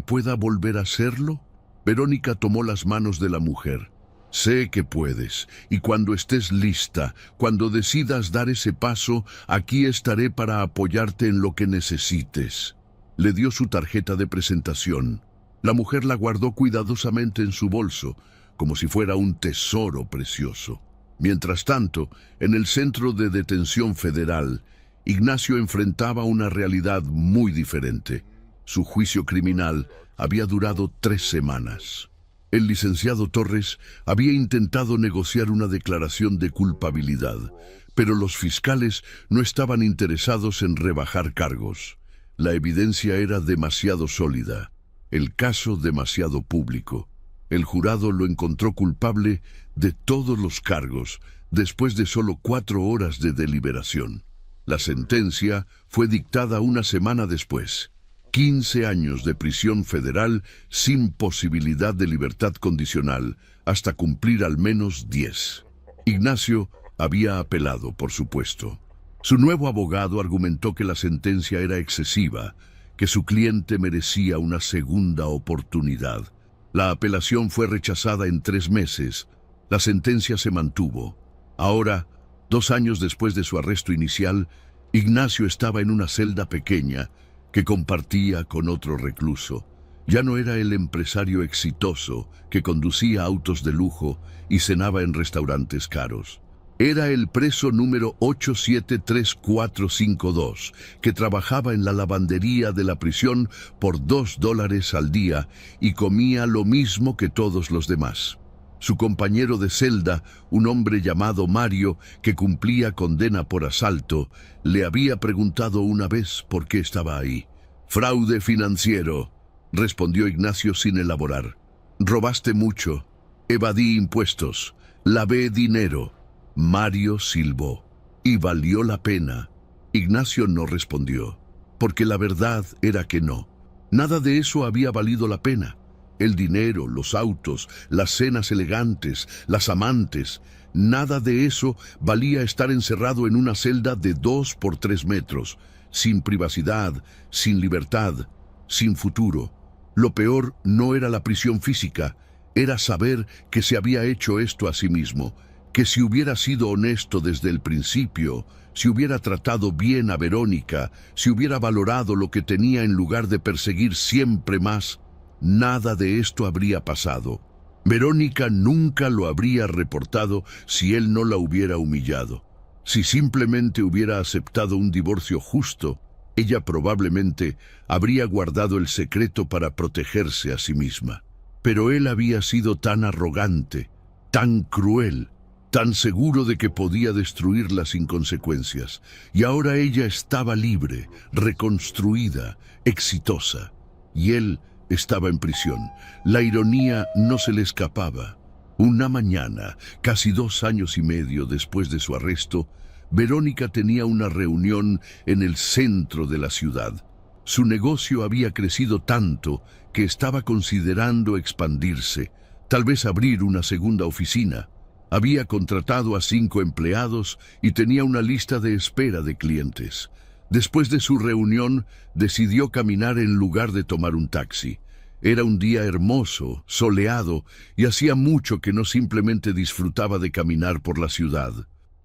pueda volver a serlo?» Verónica tomó las manos de la mujer. «Sé que puedes, y cuando estés lista, cuando decidas dar ese paso, aquí estaré para apoyarte en lo que necesites». Le dio su tarjeta de presentación. La mujer la guardó cuidadosamente en su bolso, como si fuera un tesoro precioso. Mientras tanto, en el Centro de Detención Federal, Ignacio enfrentaba una realidad muy diferente. Su juicio criminal había durado 3 semanas. El licenciado Torres había intentado negociar una declaración de culpabilidad, pero los fiscales no estaban interesados en rebajar cargos. La evidencia era demasiado sólida, el caso demasiado público. El jurado lo encontró culpable de todos los cargos, después de solo 4 horas de deliberación. La sentencia fue dictada una semana después. 15 años de prisión federal sin posibilidad de libertad condicional, hasta cumplir al menos 10. Ignacio había apelado, por supuesto. Su nuevo abogado argumentó que la sentencia era excesiva, que su cliente merecía una segunda oportunidad. La apelación fue rechazada en 3 meses. La sentencia se mantuvo. Ahora, 2 años después de su arresto inicial, Ignacio estaba en una celda pequeña que compartía con otro recluso. Ya no era el empresario exitoso que conducía autos de lujo y cenaba en restaurantes caros. Era el preso número 873452, que trabajaba en la lavandería de la prisión por $2 al día y comía lo mismo que todos los demás. Su compañero de celda, un hombre llamado Mario, que cumplía condena por asalto, le había preguntado una vez por qué estaba ahí. «Fraude financiero», respondió Ignacio sin elaborar. «Robaste mucho, evadí impuestos, lavé dinero». Mario silbó. «¿Y valió la pena?». Ignacio no respondió, porque la verdad era que no. Nada de eso había valido la pena. El dinero, los autos, las cenas elegantes, las amantes, nada de eso valía estar encerrado en una celda de 2 por 3 metros, sin privacidad, sin libertad, sin futuro. Lo peor no era la prisión física, era saber que se había hecho esto a sí mismo, que si hubiera sido honesto desde el principio, si hubiera tratado bien a Verónica, si hubiera valorado lo que tenía en lugar de perseguir siempre más, nada de esto habría pasado. Verónica nunca lo habría reportado si él no la hubiera humillado. Si simplemente hubiera aceptado un divorcio justo, ella probablemente habría guardado el secreto para protegerse a sí misma. Pero él había sido tan arrogante, tan cruel, tan seguro de que podía destruirla sin consecuencias. Y ahora ella estaba libre, reconstruida, exitosa. Y él estaba en prisión. La ironía no se le escapaba. Una mañana, casi 2 años y medio después de su arresto, Verónica tenía una reunión en el centro de la ciudad. Su negocio había crecido tanto que estaba considerando expandirse, tal vez abrir una segunda oficina. Había contratado a 5 empleados y tenía una lista de espera de clientes. Después de su reunión, decidió caminar en lugar de tomar un taxi. Era un día hermoso, soleado, y hacía mucho que no simplemente disfrutaba de caminar por la ciudad.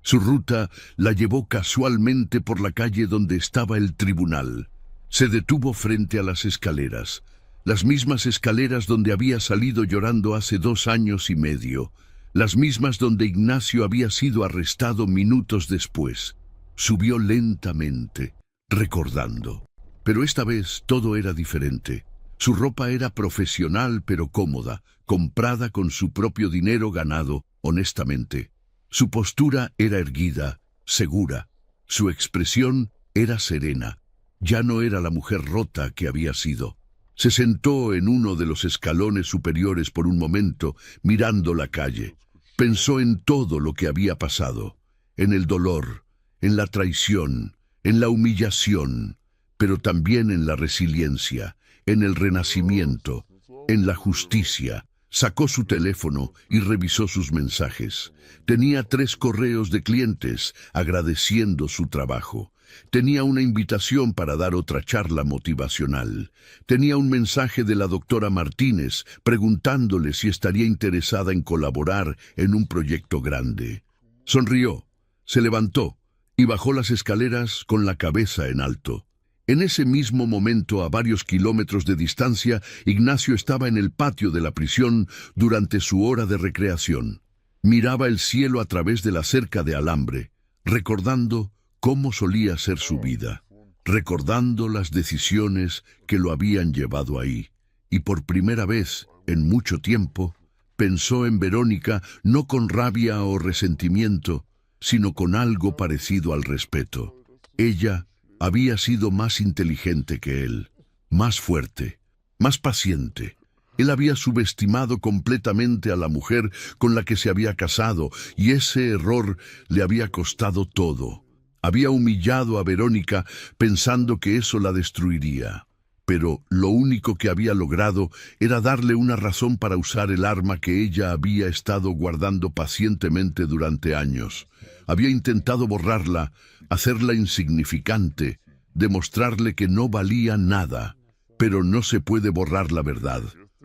Su ruta la llevó casualmente por la calle donde estaba el tribunal. Se detuvo frente a las escaleras, las mismas escaleras donde había salido llorando hace 2 años y medio, las mismas donde Ignacio había sido arrestado minutos después. Subió lentamente, recordando. Pero esta vez todo era diferente. Su ropa era profesional pero cómoda, comprada con su propio dinero ganado, honestamente. Su postura era erguida, segura. Su expresión era serena. Ya no era la mujer rota que había sido. Se sentó en uno de los escalones superiores por un momento, mirando la calle. Pensó en todo lo que había pasado, en el dolor, en la traición, en la humillación, pero también en la resiliencia, en el renacimiento, en la justicia. Sacó su teléfono y revisó sus mensajes. Tenía 3 correos de clientes agradeciendo su trabajo. Tenía una invitación para dar otra charla motivacional. Tenía un mensaje de la doctora Martínez preguntándole si estaría interesada en colaborar en un proyecto grande. Sonrió, se levantó y bajó las escaleras con la cabeza en alto. En ese mismo momento, a varios kilómetros de distancia, Ignacio estaba en el patio de la prisión durante su hora de recreación. Miraba el cielo a través de la cerca de alambre, recordando cómo solía ser su vida, recordando las decisiones que lo habían llevado ahí. Y por primera vez, en mucho tiempo, pensó en Verónica no con rabia o resentimiento, sino con algo parecido al respeto. Ella había sido más inteligente que él, más fuerte, más paciente. Él había subestimado completamente a la mujer con la que se había casado, y ese error le había costado todo. Había humillado a Verónica pensando que eso la destruiría. Pero lo único que había logrado era darle una razón para usar el arma que ella había estado guardando pacientemente durante años. Había intentado borrarla, hacerla insignificante, demostrarle que no valía nada. Pero no se puede borrar la verdad,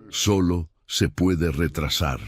solo se puede retrasar.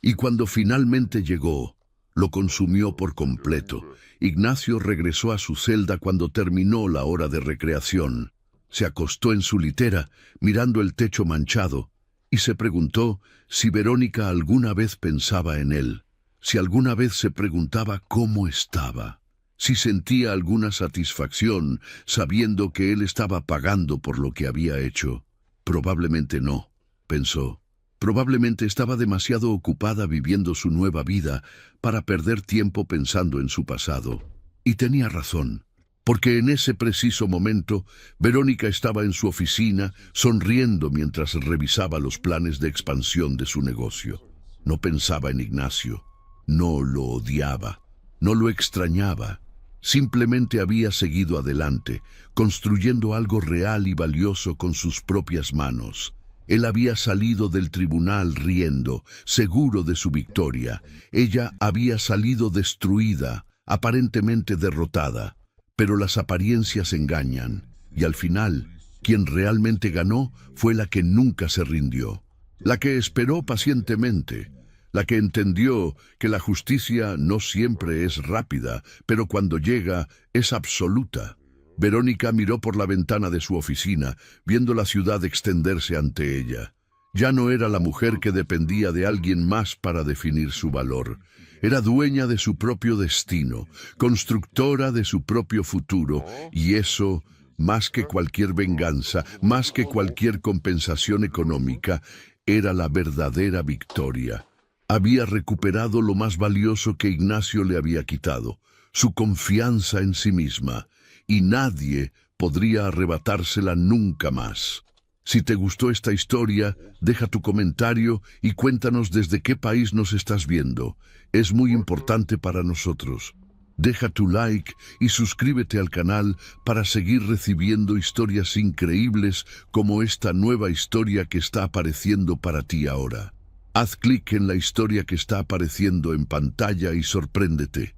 Y cuando finalmente llegó, lo consumió por completo. Ignacio regresó a su celda cuando terminó la hora de recreación. Se acostó en su litera, mirando el techo manchado, y se preguntó si Verónica alguna vez pensaba en él, si alguna vez se preguntaba cómo estaba, si sentía alguna satisfacción sabiendo que él estaba pagando por lo que había hecho. Probablemente no, pensó. Probablemente estaba demasiado ocupada viviendo su nueva vida para perder tiempo pensando en su pasado. Y tenía razón. Porque en ese preciso momento, Verónica estaba en su oficina, sonriendo mientras revisaba los planes de expansión de su negocio. No pensaba en Ignacio, no lo odiaba, no lo extrañaba. Simplemente había seguido adelante, construyendo algo real y valioso con sus propias manos. Él había salido del tribunal riendo, seguro de su victoria. Ella había salido destruida, aparentemente derrotada. Pero las apariencias engañan, y al final, quien realmente ganó fue la que nunca se rindió, la que esperó pacientemente, la que entendió que la justicia no siempre es rápida, pero cuando llega es absoluta. Verónica miró por la ventana de su oficina, viendo la ciudad extenderse ante ella. Ya no era la mujer que dependía de alguien más para definir su valor. Era dueña de su propio destino, constructora de su propio futuro, y eso, más que cualquier venganza, más que cualquier compensación económica, era la verdadera victoria. Había recuperado lo más valioso que Ignacio le había quitado, su confianza en sí misma, y nadie podría arrebatársela nunca más. Si te gustó esta historia, deja tu comentario y cuéntanos desde qué país nos estás viendo. Es muy importante para nosotros. Deja tu like y suscríbete al canal para seguir recibiendo historias increíbles como esta nueva historia que está apareciendo para ti ahora. Haz clic en la historia que está apareciendo en pantalla y sorpréndete.